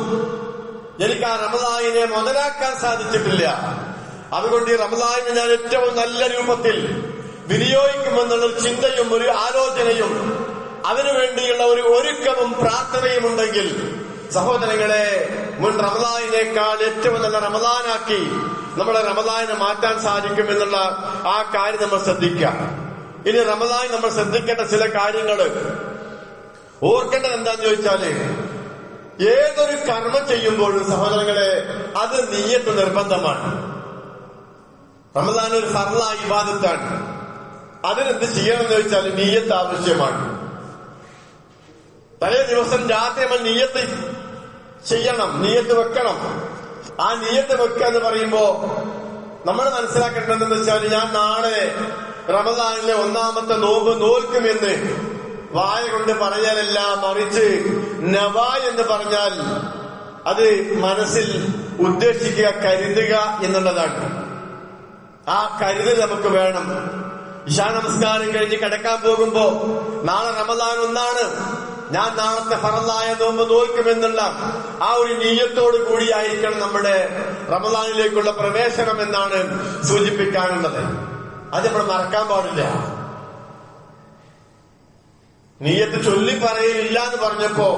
എനിക്ക് ആ റമദാനിനെ മുതലാക്കാൻ സാധിച്ചിട്ടില്ല. അതുകൊണ്ട് ഈ റമദാനിനെ ഞാൻ ഏറ്റവും നല്ല രൂപത്തിൽ വിനിയോഗിക്കുമെന്നുള്ളൊരു ചിന്തയും ഒരു ആലോചനയും അതിനുവേണ്ടിയുള്ള ഒരു ഒരുക്കവും പ്രാർത്ഥനയും ഉണ്ടെങ്കിൽ സഹോദരങ്ങളെ, മുൻ റമദാനിനേക്കാൾ ഏറ്റവും നല്ല റമദാനാക്കി നമ്മളെ റമദാനിനെ മാറ്റാൻ സാധിക്കും എന്നുള്ള ആ കാര്യം നമ്മൾ ശ്രദ്ധിക്കാം. ഇനി റമദാൻ നമ്മൾ ശ്രദ്ധിക്കേണ്ട ചില കാര്യങ്ങൾ ഓർക്കേണ്ടത് എന്താന്ന് ചോദിച്ചാല്, ഏതൊരു കർമ്മം ചെയ്യുമ്പോഴും സഹോദരങ്ങളെ അത് നിയ്യത്ത് നിർബന്ധമാണ്. റമദാൻ ഒരു ഫർളായ ഇബാദത്താണ്. അതിനെന്ത് ചെയ്യണമെന്ന് ചോദിച്ചാൽ നിയ്യത്ത് ആവശ്യമാണ്. തലേ ദിവസം രാത്രി നമ്മൾ നിയ്യത്ത് ചെയ്യണം, നിയ്യത്ത് വെക്കണം. ആ നിയ്യത്ത് വെക്കുക എന്ന് പറയുമ്പോ നമ്മൾ മനസ്സിലാക്കേണ്ടതെന്ന് വെച്ചാൽ, ഞാൻ നാളെ റമദാനിലെ 1ാമത്തെ നോമ്പ് നോൽക്കുമെന്ന് വായ കൊണ്ട് പറയാനല്ല, മറിച്ച് നവാ എന്ന് പറഞ്ഞാൽ അത് മനസ്സിൽ ഉദ്ദേശിക്കുക, കരുതുക എന്നുള്ളതാണ്. ആ കരുതൽ നമുക്ക് വേണം. ഇശാ നമസ്കാരം കഴിഞ്ഞ് കിടക്കാൻ പോകുമ്പോ നാളെ റമദാൻ 1 ഞാൻ നാളത്തെ ഫറളായ നോമ്പ് നോൽക്കുമെന്നുള്ള ആ ഒരു നിയ്യത്തോടു കൂടിയായിരിക്കണം നമ്മുടെ റമദാനിലേക്കുള്ള പ്രവേശനം എന്നാണ് സൂചിപ്പിക്കാനുള്ളത്. അത് നമ്മൾ മറക്കാൻ പാടില്ല. നിയ്യത്ത് ചൊല്ലി പറയില്ല എന്ന് പറഞ്ഞപ്പോ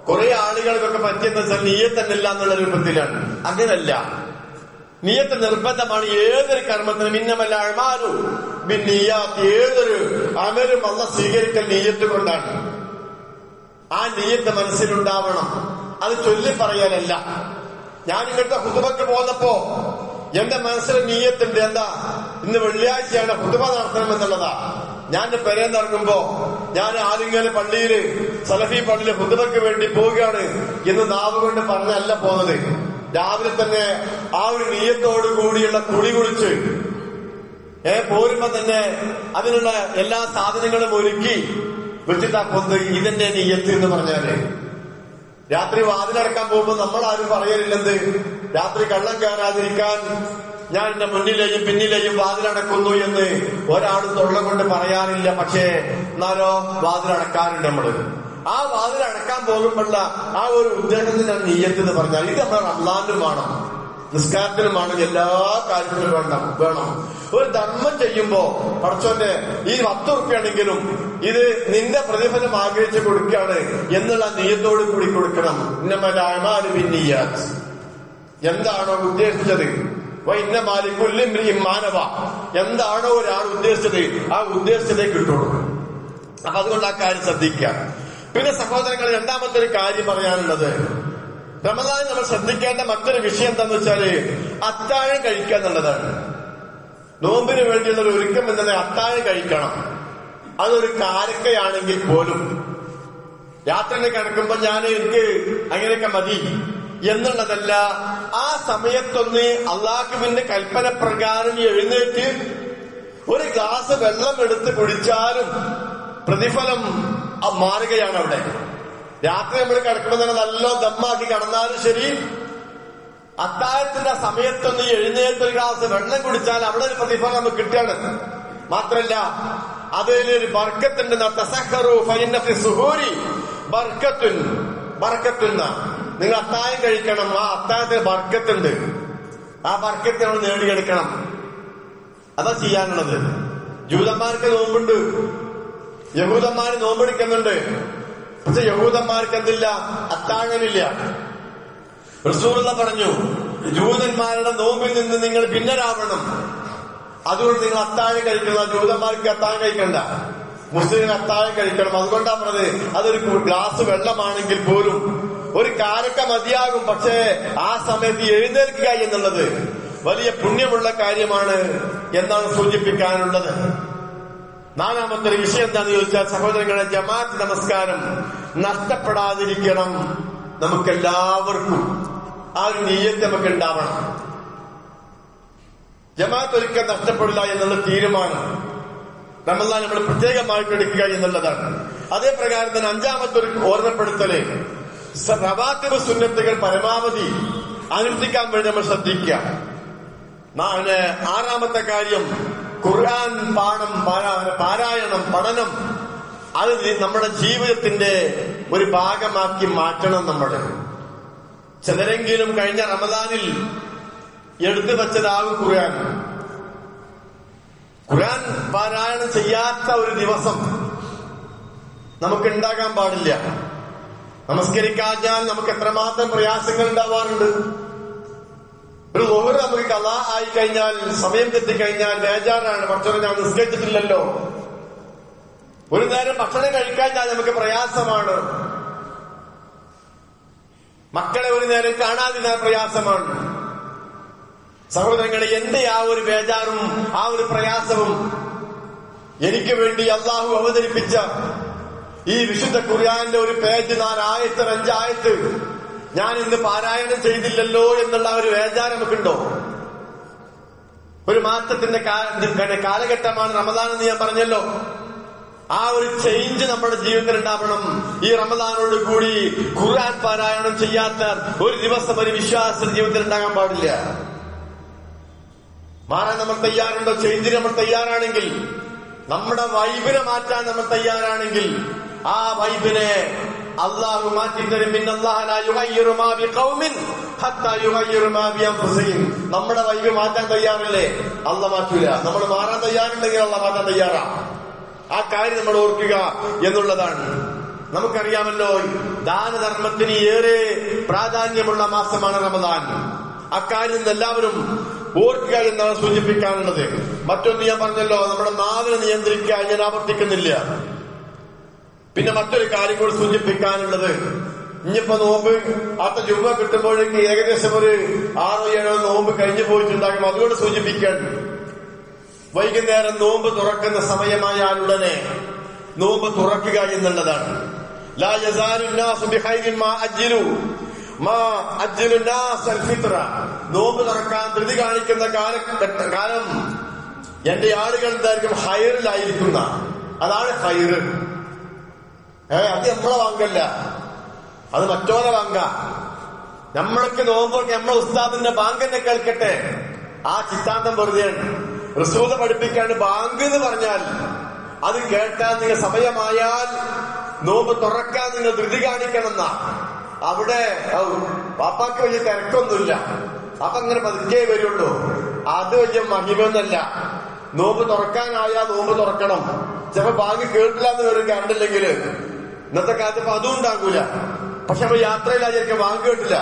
കുറെ ആളുകൾക്കൊക്കെ പറ്റിയെന്ന് വെച്ചാൽ നിയ്യത്തന്നില്ല എന്നുള്ള രൂപത്തിലാണ്. അങ്ങനല്ല, നിയ്യത്ത് നിർബന്ധമാണ്. ഏതൊരു കർമ്മത്തിനും ഇന്നമൽ അഅ്മാലു ബിന്നിയ്യാത്ത്, ഏതൊരു അമലും അല്ലാഹ് സ്വീകരിക്കൽ നിയ്യത്ത് കൊണ്ടാണ്. ആ നിയ്യത്ത് മനസ്സിലുണ്ടാവണം. അത് ചൊല്ലി പറയാനല്ല. ഞാൻ ഇങ്ങനത്തെ ഖുതുബക്ക് പോന്നപ്പോ എന്റെ മനസ്സിൽ നിയ്യത്തുണ്ട്. എന്താ, ഇന്ന് വെള്ളിയാഴ്ചയാണ്, ഖുതുബ നടത്തണമെന്നുള്ളതാ. ഞാൻ പെരേന്ന് ഇറങ്ങുമ്പോ ഞാൻ ആലിങ്ങല് പള്ളിയില്, സലഫി പള്ളിയില് ഖുതുബക്ക് വേണ്ടി പോവുകയാണ് എന്ന് നാവ് കൊണ്ട് പറഞ്ഞല്ല പോകുന്നത്. രാവിലെ തന്നെ ആ ഒരു നിയ്യത്തോടു കൂടിയുള്ള കുളി കുളിച്ച് പോരുമ്പോ തന്നെ അതിനുള്ള എല്ലാ സാധനങ്ങളും ഒരുക്കി വെച്ചിട്ടാ പോകുന്നത്. ഇതിന്റെ നിയ്യത്ത് എന്ന് പറഞ്ഞാല്, രാത്രി വാതിലടക്കാൻ പോകുമ്പോ നമ്മൾ ആരും പറയലില്ലെന്ത്, രാത്രി കള്ളം കയറാതിരിക്കാൻ ഞാൻ എന്റെ മുന്നിലെയും പിന്നിലെയും വാതിലടക്കുന്നു എന്ന് ഒരാളും തൊള്ള കൊണ്ട് പറയാറില്ല. പക്ഷേ എന്നാലോ വാതിലടക്കാറുണ്ട് നമ്മള്. ആ വാതിലടക്കാൻ പോകുമ്പോഴുള്ള ആ ഒരു ഉദ്ദേശത്തിനാണ് നിയ്യത്ത് എന്ന് പറഞ്ഞാൽ, ഇത് നമ്മുടെ റമദാനിലും വേണം, നിസ്കാരത്തിലും വേണം, എല്ലാ കാര്യത്തിലും വേണം. ഒരു ധർമ്മം ചെയ്യുമ്പോ പടച്ചോന്റെ ഈ 10 ഉറുപ്പിയാണെങ്കിലും ഇത് നിന്റെ പ്രതിഫലം ആഗ്രഹിച്ച് കൊടുക്കുകയാണ് എന്നുള്ള നിയ്യത്തോട് കൂടി കൊടുക്കണം. ഇന്നമൽ അഅ്മാലു ബിന്നിയ്യാത്ത്, എന്താണോ ഉദ്ദേശിച്ചത്, എന്താണോ ഒരാൾ ഉദ്ദേശിച്ചത് ആ ഉദ്ദേശത്തിലേക്ക് കിട്ടുള്ളൂ. അപ്പൊ അതുകൊണ്ട് ആ കാര്യം ശ്രദ്ധിക്കുക. പിന്നെ സഹോദരങ്ങൾ, രണ്ടാമത്തെ ഒരു കാര്യം പറയാനുള്ളത്, റമദാൻ നമ്മൾ ശ്രദ്ധിക്കേണ്ട മറ്റൊരു വിഷയം എന്താന്ന് വെച്ചാല് അത്താഴം കഴിക്കുക എന്നുള്ളതാണ്. നോമ്പിന് വേണ്ടിയുള്ള ഒരു ഒരുക്കം എന്നത് അത്താഴം കഴിക്കണം. അതൊരു കാരക്കയാണെങ്കിൽ പോലും രാത്രി കിടക്കുമ്പോ എനിക്ക് അങ്ങനെയൊക്കെ മതി എന്നുള്ളതല്ല. ആ സമയത്തൊന്ന് അള്ളാഹുവിന്റെ കൽപ്പന പ്രകാരം എഴുന്നേറ്റ് ഒരു ഗ്ലാസ് വെള്ളം എടുത്ത് കുടിച്ചാലും പ്രതിഫലം മാറുകയാണ് അവിടെ. രാത്രി നമ്മൾ കിടക്കുമ്പോൾ തന്നെ നല്ല ദമ്മാക്കി കിടന്നാലും ശരി, അത്താഴത്തിന്റെ സമയത്തൊന്ന് എഴുന്നേറ്റ് ഒരു ഗ്ലാസ് വെള്ളം കുടിച്ചാൽ അവിടെ ഒരു പ്രതിഫലം നമുക്ക് കിട്ടുകയാണ്. മാത്രല്ല അതിലൊരു ബർക്കത്തുണ്ട്. തസഹറു ഫഇന്ന ഫി സുഹൂരി ബർക്കത്തുൻ, ബർക്കത്തുന്ന, നിങ്ങൾ അത്താഴം കഴിക്കണം, ആ അത്താഴത്തിന് ബർക്കത്തുണ്ട്. ആ ബർക്കത്ത് നമ്മൾ നേടിയെടുക്കണം. അതാ ചെയ്യാനുള്ളത്. ജൂതന്മാർക്ക് നോമ്പുണ്ട്, യഹൂദന്മാര് നോമ്പെടുക്കുന്നുണ്ട്. പക്ഷെ യഹൂദന്മാർക്ക് എന്തില്ല, അത്താഴമില്ല. റസൂലുള്ളാഹി പറഞ്ഞു, ജൂതന്മാരുടെ നോമ്പിൽ നിന്ന് നിങ്ങൾ ഭിന്നരാവണം, അതുകൊണ്ട് നിങ്ങൾ അത്താഴം കഴിക്കണം. ജൂതന്മാർക്ക് അത്താഴം കഴിക്കണ്ട, മുസ്ലിമിന് അത്താഴം കഴിക്കണം. അതുകൊണ്ടാ പറഞ്ഞത്, അതൊരു ഗ്ലാസ് വെള്ളമാണെങ്കിൽ പോലും ഒരു കാരക്ക മതിയാകും. പക്ഷേ ആ സമയത്ത് എഴുന്നേൽക്കുക എന്നുള്ളത് വലിയ പുണ്യമുള്ള കാര്യമാണ് എന്നാണ് സൂചിപ്പിക്കാനുള്ളത്. നാലാമത്തെ ഒരു വിഷയം എന്താണെന്ന് ചോദിച്ചാൽ സഹോദരങ്ങളെ, ജമാഅത്ത് നമസ്കാരം നഷ്ടപ്പെടാതിരിക്കണം നമുക്കെല്ലാവർക്കും. ആ ഒരു നിയ്യത്ത് നമുക്ക് ഉണ്ടാവണം. ജമാഅത്ത് ഒരിക്കൽ നഷ്ടപ്പെടില്ല എന്നുള്ള തീരുമാനം റമദാൻ നമ്മൾ പ്രത്യേകമായിട്ട് എടുക്കുക എന്നുള്ളതാണ്. അതേ പ്രകാരം തന്നെ അഞ്ചാമത്തെ ഒരു ഓർമ്മപ്പെടുത്തല്, റവാത്തിബ് സുന്നത്തുകൾ പരമാവധി അനുഷ്ഠിക്കാൻ വേണ്ടി നമ്മൾ ശ്രദ്ധിക്കുക. ആറാമത്തെ കാര്യം ഖുർആൻ പാരായണം പഠനം അത് നമ്മുടെ ജീവിതത്തിന്റെ ഒരു ഭാഗമാക്കി മാറ്റണം. നമ്മൾ ചിലരെങ്കിലും കഴിഞ്ഞ റമദാനിൽ എടുത്തു വച്ചതാകും ഖുർആൻ. ഖുർആൻ പാരായണം ചെയ്യാത്ത ഒരു ദിവസം നമുക്ക് ഉണ്ടാകാൻ പാടില്ല. നമസ്കരിക്കാഞ്ഞാൽ നമുക്ക് എത്രമാത്രം പ്രയാസങ്ങൾ ഉണ്ടാവാറുണ്ട്. ഒരു ഓവർ നമുക്ക് ഖളാ ആയി കഴിഞ്ഞാൽ, സമയം തെറ്റിക്കഴിഞ്ഞാൽ ബേജാറാണ്. ഭക്ഷണം ഞാൻ നിസ്കരിച്ചിട്ടില്ലല്ലോ. ഒരു നേരം ഭക്ഷണം കഴിക്കാൻ നമുക്ക് പ്രയാസമാണ്. മക്കളെ ഒരു നേരം കാണാതിരുന്നാൽ പ്രയാസമാണ്. സഹോദരങ്ങളെ, എന്റെ ആ ഒരു ബേജാറും ആ ഒരു പ്രയാസവും എനിക്ക് വേണ്ടി അള്ളാഹു അവതരിപ്പിച്ച ഈ വിശുദ്ധ ഖുർആന്റെ ഒരു പേജ് 4 ആയത്ത് 5 ആയത്ത് ഞാൻ ഇന്ന് പാരായണം ചെയ്തില്ലല്ലോ എന്നുള്ള ഒരു ബേജാർ നമുക്കുണ്ടോ? ഒരു മാറ്റത്തിന്റെ കാലഘട്ടമാണ് റമദാൻ എന്ന് ഞാൻ പറഞ്ഞല്ലോ. ആ ഒരു ചേഞ്ച് നമ്മുടെ ജീവിതത്തിൽ ഉണ്ടാവണം. ഈ റമദാനോട് കൂടി ഖുർആൻ പാരായണം ചെയ്യാത്ത ഒരു ദിവസം ഒരു വിശ്വാസ ജീവിതത്തിൽ ഉണ്ടാകാൻ പാടില്ല. മാറാൻ നമ്മൾ തയ്യാറുണ്ടോ? ചേഞ്ചിന് നമ്മൾ തയ്യാറാണെങ്കിൽ, നമ്മുടെ വൈബിനെ മാറ്റാൻ നമ്മൾ തയ്യാറാണെങ്കിൽ ആ വൈബിനെ അള്ളാഹു മാറ്റിത്തരും. നമ്മുടെ വൈബ് മാറ്റാൻ തയ്യാറല്ലേ? അള്ളാഹ് മാറ്റൂല. നമ്മൾ മാറാൻ തയ്യാറുണ്ടെങ്കിൽ അള്ളാഹ് മാറ്റാൻ തയ്യാറാ. ആ കാര്യം നമ്മൾ ഓർക്കുക എന്നുള്ളതാണ്. നമുക്കറിയാമല്ലോ, ദാനധർമ്മത്തിന് ഏറെ പ്രാധാന്യമുള്ള മാസമാണ് റമദാൻ. അക്കാര്യം എല്ലാവരും ഓർക്കുക എന്നാണ് സൂചിപ്പിക്കാനുള്ളത്. മറ്റൊന്ന് ഞാൻ പറഞ്ഞല്ലോ, നമ്മുടെ നാവിനെ നിയന്ത്രിക്കുക. ഞാൻ ആവർത്തിക്കുന്നില്ല. പിന്നെ മറ്റൊരു കാര്യം കൂടി സൂചിപ്പിക്കാനുള്ളത്, ഇനിയിപ്പോ നോമ്പ് അടുത്ത ജുമ കിട്ടുമ്പോഴേക്ക് ഏകദേശം ഒരു 6-7 നോമ്പ് കഴിഞ്ഞു പോയിട്ടുണ്ടാകും. അതുകൊണ്ട് സൂചിപ്പിക്കാൻ, വൈകുന്നേരം നോമ്പ് തുറക്കുന്ന സമയമായാൽ ഉടനെ നോമ്പ് തുറക്കുക എന്നുള്ളതാണ്. ലാ യസാലു നാസു ബിഖൈരിൻ മാ അജ്ലു നോമ്പ് തുറക്കാൻ ധൃതി കാണിക്കുന്ന കാലം എന്റെ ആളുകൾ എന്തായിരിക്കും? ഹൈറിലായിരിക്കുന്ന. അതാണ് ഹൈറ്. അത് നമ്മളെ വാങ്കല്ല, അത് മറ്റോരെ വാങ്ക. നമ്മൾക്ക് നോമ്പൊക്കെ നമ്മളെ ഉസ്താദിന്റെ ബാങ്കന്നെ കേൾക്കട്ടെ. ആ ചിത്താന്തം വെറുതെയാണ്. റസൂൽ പഠിപ്പിക്കാണ്ട് ബാങ്ക് എന്ന് പറഞ്ഞാൽ അത് കേട്ടാൽ നിങ്ങൾ സമയമായാൽ നോമ്പ് തുറക്കാൻ നിങ്ങൾ ധൃതി കാണിക്കണമെന്ന. അവിടെ പാപ്പാക്ക് വലിയ തിരക്കൊന്നുമില്ല. അപ്പൊ അങ്ങനെ പതുക്കെ വരുള്ളൂ. അത് വലിയ മഹിമൊന്നല്ല. നോമ്പ് തുറക്കാനായാൽ നോമ്പ് തുറക്കണം. ചിലപ്പോ ബാങ്ക് കേട്ടില്ല എന്ന് വരും കണ്ടില്ലെങ്കിൽ. ഇന്നത്തെ കാലത്ത് ഇപ്പൊ അതും ഉണ്ടാകൂല. പക്ഷെ നമ്മൾ യാത്രയിലായിരിക്കും ബാങ്ക് കേട്ടില്ല.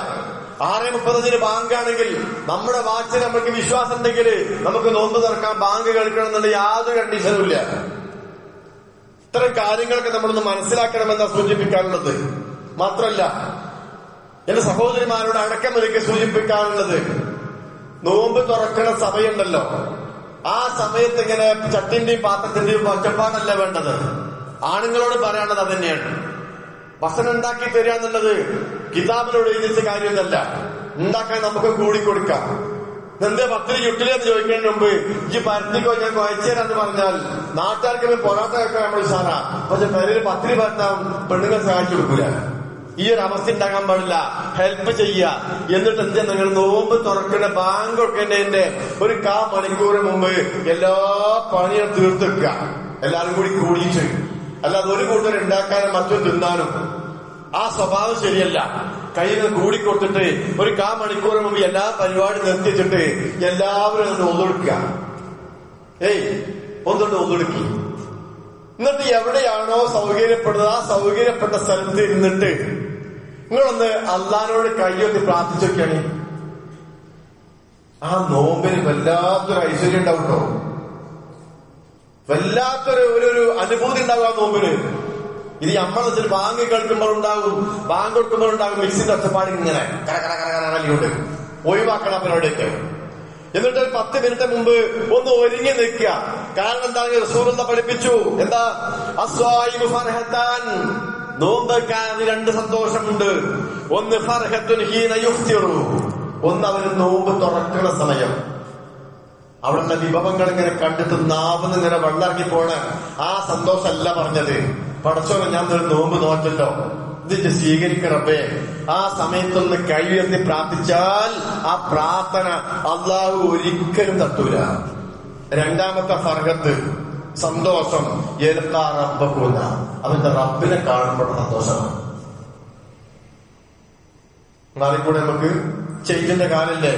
6:30 ബാങ്കാണെങ്കിൽ നമ്മുടെ വാച്ചിൽ നമുക്ക് വിശ്വാസം ഉണ്ടെങ്കിൽ നമുക്ക് നോമ്പ് തുറക്കാൻ ബാങ്ക് കേൾക്കണം എന്നുള്ള യാതൊരു കണ്ടീഷനും ഇല്ല. ഇത്തരം കാര്യങ്ങളൊക്കെ നമ്മളൊന്ന് മനസ്സിലാക്കണമെന്നാണ് സൂചിപ്പിക്കാനുള്ളത്. മാത്രമല്ല, എന്റെ സഹോദരിമാരോട് അടക്കമൊരുക്കി സൂചിപ്പിക്കാനുള്ളത്, നോമ്പ് തുറക്കുന്ന സമയമുണ്ടല്ലോ, ആ സമയത്ത് ഇങ്ങനെ ചട്ടിന്റെയും പാത്രത്തിന്റെയും ഒച്ചപ്പാടല്ല വേണ്ടത്. ആണുങ്ങളോട് പറയാനുള്ളത് അത് തന്നെയാണ്. ഭക്ഷണം ഉണ്ടാക്കി തരിക എന്നുള്ളത് കിതാബിനോട് എഴുതിച്ച കാര്യമൊന്നല്ല. ഉണ്ടാക്കാൻ നമുക്ക് കൂടിക്കൊടുക്കാം. എന്തേ പത്തിരി ചുട്ടിലെന്ന് ചോദിക്കുന്നതിന് മുമ്പ് ഈ പരത്തിക്കോ ഞാൻ കുഴച്ചേരാന്ന് പറഞ്ഞാൽ നാട്ടുകാർക്ക് പൊറാട്ട വെക്കാൻ നമ്മൾ സാറാ. പക്ഷെ പേരിൽ പത്തിരി പരത്താൻ പെണ്ണുങ്ങൾ സഹായിച്ചു കൊടുക്കൂല. ഈ ഒരു അവസ്ഥ ഉണ്ടാകാൻ പാടില്ല. ഹെൽപ്പ് ചെയ്യുക. എന്നിട്ട് എന്താ, നിങ്ങൾ നോമ്പ് തുറക്കുന്ന ബാങ്ക് കൊടുക്കുന്നതിന്റെ ഒരു 1/4 മണിക്കൂർ മുമ്പ് എല്ലാ പണിയും തീർത്തെടുക്കുക. എല്ലാരും കൂടി കൂടിയിട്ട്. അല്ലാതെ ഒരു കൂട്ടർ ഉണ്ടാക്കാനും മറ്റും തിന്നാനും ആ സ്വഭാവം ശരിയല്ല. കയ്യിൽ കൂടിക്കൊടുത്തിട്ട് ഒരു 1/4 മണിക്കൂർ മുമ്പ് എല്ലാ പരിപാടി നിർത്തിച്ചിട്ട് എല്ലാവരും ഒന്ന് ഒന്നെടുക്കുക. ഒന്നുകൊണ്ട് ഒന്നെടുക്കി. എന്നിട്ട് എവിടെയാണോ സൗകര്യപ്പെടുന്നത് ആ സൗകര്യപ്പെട്ട സ്ഥലത്ത് ഇരുന്നിട്ട് നിങ്ങളൊന്ന് അള്ളാനോട് കൈയൊന്ന് പ്രാർത്ഥിച്ചൊക്കെയാണ്. ആ നോമ്പിന് വല്ലാത്തൊരു ഐശ്വര്യം ഉണ്ടാവുട്ടോ. വല്ലാത്തൊരു ഒരു അനുഭൂതി ഉണ്ടാവും ആ നോമ്പിന്. ഇത് നമ്മളെ ബാങ്ക് കേൾക്കുമ്പോഴുണ്ടാകും, ബാങ്ക് കൊടുക്കുമ്പോഴുണ്ടാകും മിക്സിന്റെ ഒച്ചപ്പാട് ഇങ്ങനെ കരകരകരകരകരലിയോട്ട് ഒഴിവാക്കണം പരിപാടിയൊക്കെ. എന്നിട്ട് 10 മിനിറ്റ് മുമ്പ് ഒന്ന് ഒരുങ്ങി നിൽക്കുക. കാരണം എന്താണ്? റസൂലുള്ളാഹി പഠിപ്പിച്ചു. എന്താ? അസ്വായിബു ഫർഹത്താൻ, നോമ്പ് 2 സന്തോഷമുണ്ട്. ഒന്ന് ഫർഹത്തുൻ ഹീന യുഫ്തിറു, ഒന്ന് അവര് നോമ്പ് തുറക്കുന്ന സമയം. അവിടുത്തെ വിഭവങ്ങൾ ഇങ്ങനെ കണ്ടിട്ട് നാവിന്ന് ഇങ്ങനെ വെള്ളാക്കി പോണ ആ സന്തോഷമല്ല പറഞ്ഞത്. പടച്ചോനെ ഞാൻ ഒരു നോമ്പ് നോറ്റല്ലോ, ഇതിന്റെ സ്വീകരിക്കണപ്പേ. ആ സമയത്തൊന്ന് കൈ ഉയർത്തി പ്രാർത്ഥിച്ചാൽ ആ പ്രാർത്ഥന അള്ളാഹു ഒരിക്കലും തട്ടൂല. രണ്ടാമത്തെ ഫർഹത്ത്, സന്തോഷം, റബ്ബഹുന, അവന്റെ റബ്ബിനെ കാണുമ്പോൾ സന്തോഷമാണ്. മാറിക്കൂടെ നമുക്ക്? ചേഞ്ചിന്റെ കാലല്ലേ?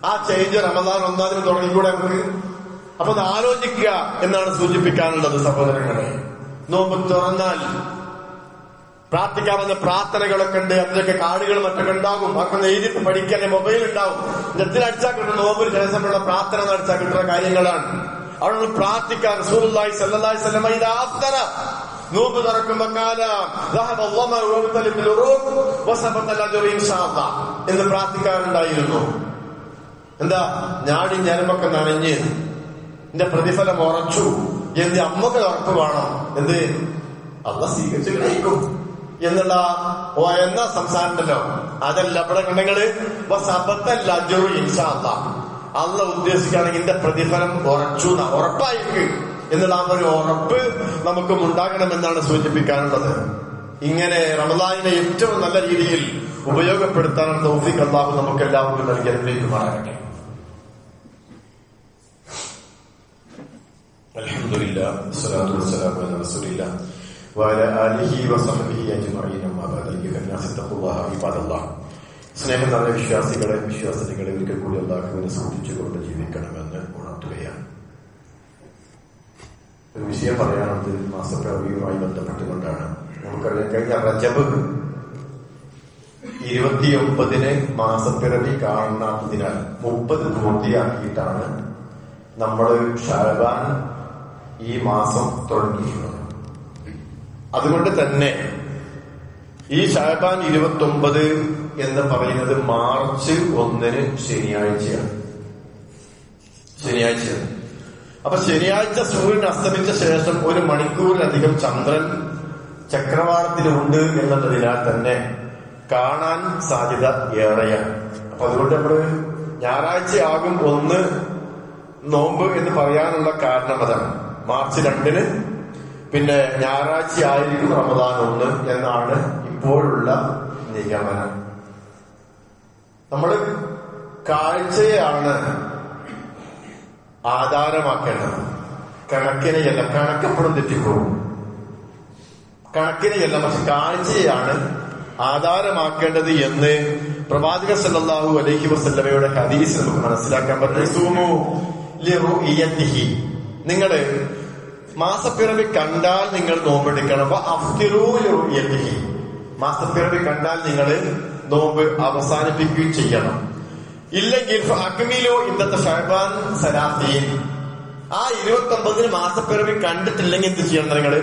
ആ ചേഞ്ച് റമദാൻ 1 തുടങ്ങിക്കൂടെ നമുക്ക്? അപ്പൊ അത് ആലോചിക്കുക എന്നാണ് സൂചിപ്പിക്കാനുള്ളത് സഹോദരങ്ങളെ. നോമ്പ് തുറന്നാൽ പ്രാർത്ഥിക്കാവുന്ന പ്രാർത്ഥനകളൊക്കെ ഉണ്ട്. അതിലൊക്കെ കാർഡുകൾ മറ്റൊക്കെ ഉണ്ടാകും. അതൊക്കെ എഴുതിട്ട് പഠിക്കാൻ മൊബൈൽ ഉണ്ടാവും. നെറ്റിലടിച്ചാൽ കിട്ടുന്ന നോമ്പിന് ശേഷമുള്ള പ്രാർത്ഥന നടച്ചാൽ കിട്ടുന്ന കാര്യങ്ങളാണ്. അവിടെ പ്രാർത്ഥിക്കാൻ റസൂലുള്ളാഹി സ്വല്ലല്ലാഹി അലൈഹി വസല്ലം ഇദാ അഫ്തറ, നോമ്പ് തുറക്കുമ്പോ എന്ന് പ്രാർത്ഥിക്കാറുണ്ടായിരുന്നു. എന്താ? ഞാടി ഞരമ്പൊക്കെ നനഞ്ഞ് എന്റെ പ്രതിഫലം ഉറച്ചു എന്ന് അമ്മക്ക് ഉറപ്പ് വേണം. എന്ത്? അള്ളാഹ് സ്വീകരിച്ചു കഴിക്കും എന്നുള്ള എന്ന സംസാരം ഉണ്ടല്ലോ, അതല്ല ഇവിടെ കണ്ടെങ്കില് അള്ളാഹ് ഉദ്ദേശിക്കുകയാണെങ്കിൽ എന്റെ പ്രതിഫലം ഉറച്ചു, ഉറപ്പായിരിക്കും എന്നുള്ള ആ ഒരു ഉറപ്പ് നമുക്കും ഉണ്ടാകണമെന്നാണ് സൂചിപ്പിക്കാനുള്ളത്. ഇങ്ങനെ റമദാനിനെ ഏറ്റവും നല്ല രീതിയിൽ ഉപയോഗപ്പെടുത്താനുള്ള തൗഫീഖ് അല്ലാഹു നമുക്ക് എല്ലാവർക്കും നൽകി അനുഗ്രഹിക്കുമാറാകട്ടെ. അൽഹംദുലില്ലാഹ് വസ്സലാത്തു വസ്സലാമു അലാ റസൂലില്ലാഹ് വഅലാ ആലിഹി വസഹ്ബിഹി അജ്മഈൻ. അമ്മാ ബഅദ്. ഇബ്തഖുല്ലാഹ ഇബാദല്ലാഹ്. സ്നേഹം നിറഞ്ഞ വിശ്വാസികളെ, വിശ്വാസിനികളെ ഒരിക്കൽ കൂടി അല്ലാഹുവിനെ സ്തുതിച്ചുകൊണ്ട് ജീവിക്കണമെന്ന് ഉണർത്തുകയാണ്. ഒരു വിഷയം പറയാനുള്ളത് മാസപ്പിറവിയുമായി ബന്ധപ്പെട്ടുകൊണ്ടാണ്. നമുക്കറിയാം, കഴിഞ്ഞ റജബ് 29 മാസപ്പിറവി കാണാത്തതിനാൽ 30 പൂർത്തിയാക്കിയിട്ടാണ് നമ്മൾ ഷഅബാൻ ഈ മാസം തുടങ്ങിയിട്ടുള്ളത്. അതുകൊണ്ട് തന്നെ ഈ ഷഅബാൻ 29 എന്ന് പറയുന്നത് മാർച്ച് 1 ശനിയാഴ്ചയാണ്. അപ്പൊ ശനിയാഴ്ച സൂര്യൻ അസ്തമിച്ച ശേഷം 1 മണിക്കൂറിലധികം ചന്ദ്രൻ ചക്രവാളത്തിലുണ്ട് എന്നുള്ളതിനാൽ തന്നെ കാണാൻ സാധ്യത ഏറെയാണ്. അപ്പൊ അതുകൊണ്ട് നമ്മള് ഞായറാഴ്ചയാകും 1 നോമ്പ് എന്ന് പറയാനുള്ള കാരണം അതാണ്. മാർച്ച് 2 പിന്നെ ഞായറാഴ്ച ആയിരിക്കും റമദാൻ 1 എന്നാണ് ഇപ്പോഴുള്ള നിഗമനം. നമ്മള് കാഴ്ചയാണ് ആധാരമാക്കേണ്ടത്, കണക്കിനെയല്ല. കണക്കെപ്പോഴും തെറ്റിപ്പോകും. കണക്കിനെയല്ല, പക്ഷെ കാഴ്ചയാണ് ആധാരമാക്കേണ്ടത് എന്ന് പ്രവാചകൻ സല്ലല്ലാഹു അലൈഹി വസല്ലമയുടെ ഹദീസ് നമുക്ക് മനസ്സിലാക്കാൻ പറ്റും. നിങ്ങള് മാസപ്പിറവി കണ്ടാൽ നിങ്ങൾ നോമ്പെടുക്കണം. മാസപ്പിറവി കണ്ടാൽ നിങ്ങൾ നോമ്പ് അവസാനിപ്പിക്കുകയും ചെയ്യണം. ഇല്ലെങ്കിൽ അക്മിലു ഇന്നത്തെ ഷഅബാൻ സലാസീൻ, ആ 29 മാസപ്പിറവി കണ്ടിട്ടില്ലെങ്കിൽ എന്ത് ചെയ്യണം? നിങ്ങള്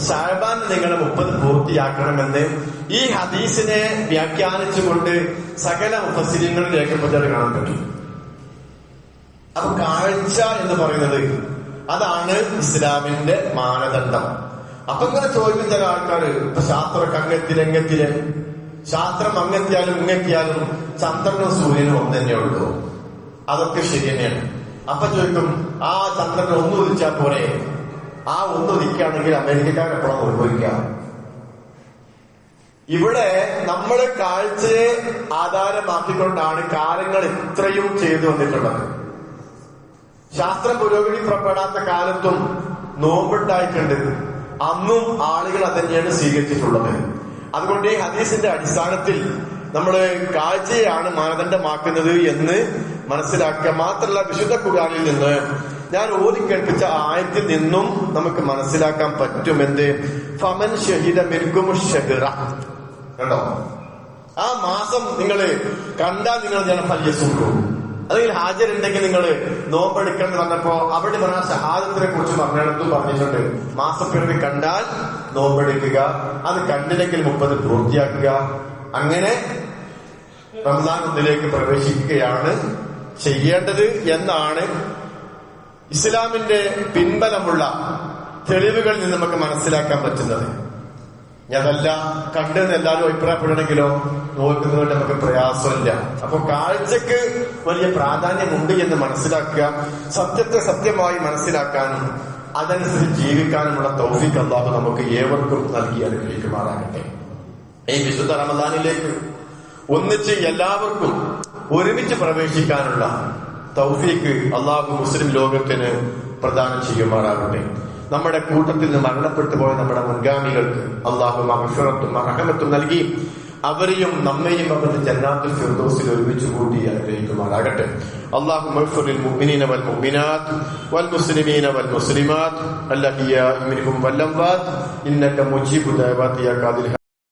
ഷഅബാൻ നിങ്ങൾ 30 പൂർത്തിയാക്കണമെന്ന് ഈ ഹദീസിനെ വ്യാഖ്യാനിച്ചുകൊണ്ട് സകല മുഫസ്സിരീങ്ങളും രേഖപ്പെടുത്തി കാണാൻ പറ്റും. അപ്പൊ കാഴ്ച എന്ന് പറയുന്നത് അതാണ് ഇസ്ലാമിന്റെ മാനദണ്ഡം. അപ്പൊ ഇങ്ങനെ ചോദിക്കുന്ന ചില ആൾക്കാര്, ഇപ്പൊ ശാസ്ത്രമൊക്കെ അങ്ങെത്തിലെ ശാസ്ത്രം അങ്ങെത്തിയാലും ഇങ്ങെത്തിയാലും ചന്ദ്രനും സൂര്യനും ഒന്ന് തന്നെ ഉള്ളൂ. അതൊക്കെ ശരി തന്നെയാണ്. അപ്പൊ ചോദിക്കും, ആ ചന്ദ്രൻ ഒന്ന് ഉദിച്ചാൽ പോരെ? ആ ഒന്ന് ഉദിക്കുകയാണെങ്കിൽ അമേരിക്കക്കാരെപ്പോഴും ഉത്ഭവിക്കാം. ഇവിടെ നമ്മൾ കാഴ്ചയെ ആധാരമാക്കിക്കൊണ്ടാണ് കാര്യങ്ങൾ ഇത്രയും ചെയ്തു വന്നിട്ടുള്ളത്. ശാസ്ത്രം പുരോഗതിപ്പെടാത്ത കാലത്തും നോമ്പുണ്ടായിട്ടുണ്ട്. അന്നും ആളുകൾ അതന്നെയാണ് സ്വീകരിച്ചിട്ടുള്ളത്. അതുകൊണ്ട് ഈ ഹദീസിന്റെ അടിസ്ഥാനത്തിൽ നമ്മള് കാഴ്ചയാണ് മാനദണ്ഡമാക്കുന്നത് എന്ന് മനസ്സിലാക്കുക. മാത്രമല്ല, വിശുദ്ധ ഖുർആനിൽ നിന്ന് ഞാൻ ഓതി കേൾപ്പിച്ച ആയത്തിൽ നിന്നും നമുക്ക് മനസ്സിലാക്കാൻ പറ്റും. എന്ത്? ഫമൻ ഷഹിദ മിൻകും ഷഹ്റ. കണ്ടോ? ആ മാസം നിങ്ങൾ കണ്ടാൽ നിങ്ങൾ ഞാൻ ഫല്യസുഖു, അല്ലെങ്കിൽ ഹാജരുണ്ടെങ്കിൽ നിങ്ങൾ നോമ്പെടുക്കണം എന്ന് പറഞ്ഞപ്പോ അവിടെ പറഞ്ഞ ഷഹാദത്തിനെ കുറിച്ച് പറഞ്ഞിടത്തും പറഞ്ഞിട്ടുണ്ട്. മാസപ്പിറവി കണ്ടാൽ നോമ്പെടുക്കുക, അത് കണ്ടില്ലെങ്കിൽ 30 പൂർത്തിയാക്കുക. അങ്ങനെ റമദാൻ 1 പ്രവേശിക്കുകയാണ് ചെയ്യേണ്ടത് എന്നാണ് ഇസ്ലാമിന്റെ പിൻബലമുള്ള തെളിവുകളിൽ നിന്ന് നമുക്ക് മനസ്സിലാക്കാൻ പറ്റുന്നത്. അതല്ല കണ്ടെന്ന് എല്ലാവരും അഭിപ്രായപ്പെടണമെങ്കിലോ നോക്കുന്നതുകൊണ്ട് നമുക്ക് പ്രയാസമില്ല. അപ്പൊ കാഴ്ചക്ക് വലിയ പ്രാധാന്യമുണ്ട് എന്ന് മനസ്സിലാക്കുക, സത്യത്തെ സത്യമായി മനസ്സിലാക്കാനും അതനുസരിച്ച് ജീവിക്കാനുമുള്ള തൗഫീഖ് അല്ലാഹു നമുക്ക് ഏവർക്കും നൽകി അനുഗ്രഹിക്കുമാറാകട്ടെ. ഈ വിശുദ്ധ റമദാനിലേക്ക് ഒന്നിച്ച് എല്ലാവർക്കും ഒരുമിച്ച് പ്രവേശിക്കാനുള്ള തൗഫീഖ് അല്ലാഹു മുസ്ലിം ലോകത്തിന് പ്രദാനം ചെയ്യുമാറാകട്ടെ. നമ്മുടെ കൂട്ടത്തിൽ നിന്ന് മരണപ്പെട്ടു പോയ നമ്മുടെ മുൻഗാമികൾക്ക് അല്ലാഹു മഗ്ഫിറത്തും റഹ്മത്തും നൽകി അവരെയും നമ്മയും അവരുടെ ജന്നാത്തുൽ ഫിർദൗസിൽ ഒരുമിച്ച് കൂട്ടി അനുഗ്രഹിക്കുമാറാകട്ടെ. അല്ലാഹു മഗ്ഫിറിൽ മുഅ്മിനീന വൽ മുഅ്മിനാത്ത് വൽ മുസ്ലിമീന വൽ മുസ്ലിമാത്ത് അല്ലഹിയാ മിൻഹും വൽ അംവാത്ത് ഇന്നക മുജീബു ദഅവാതി യാ ഖാദിൽ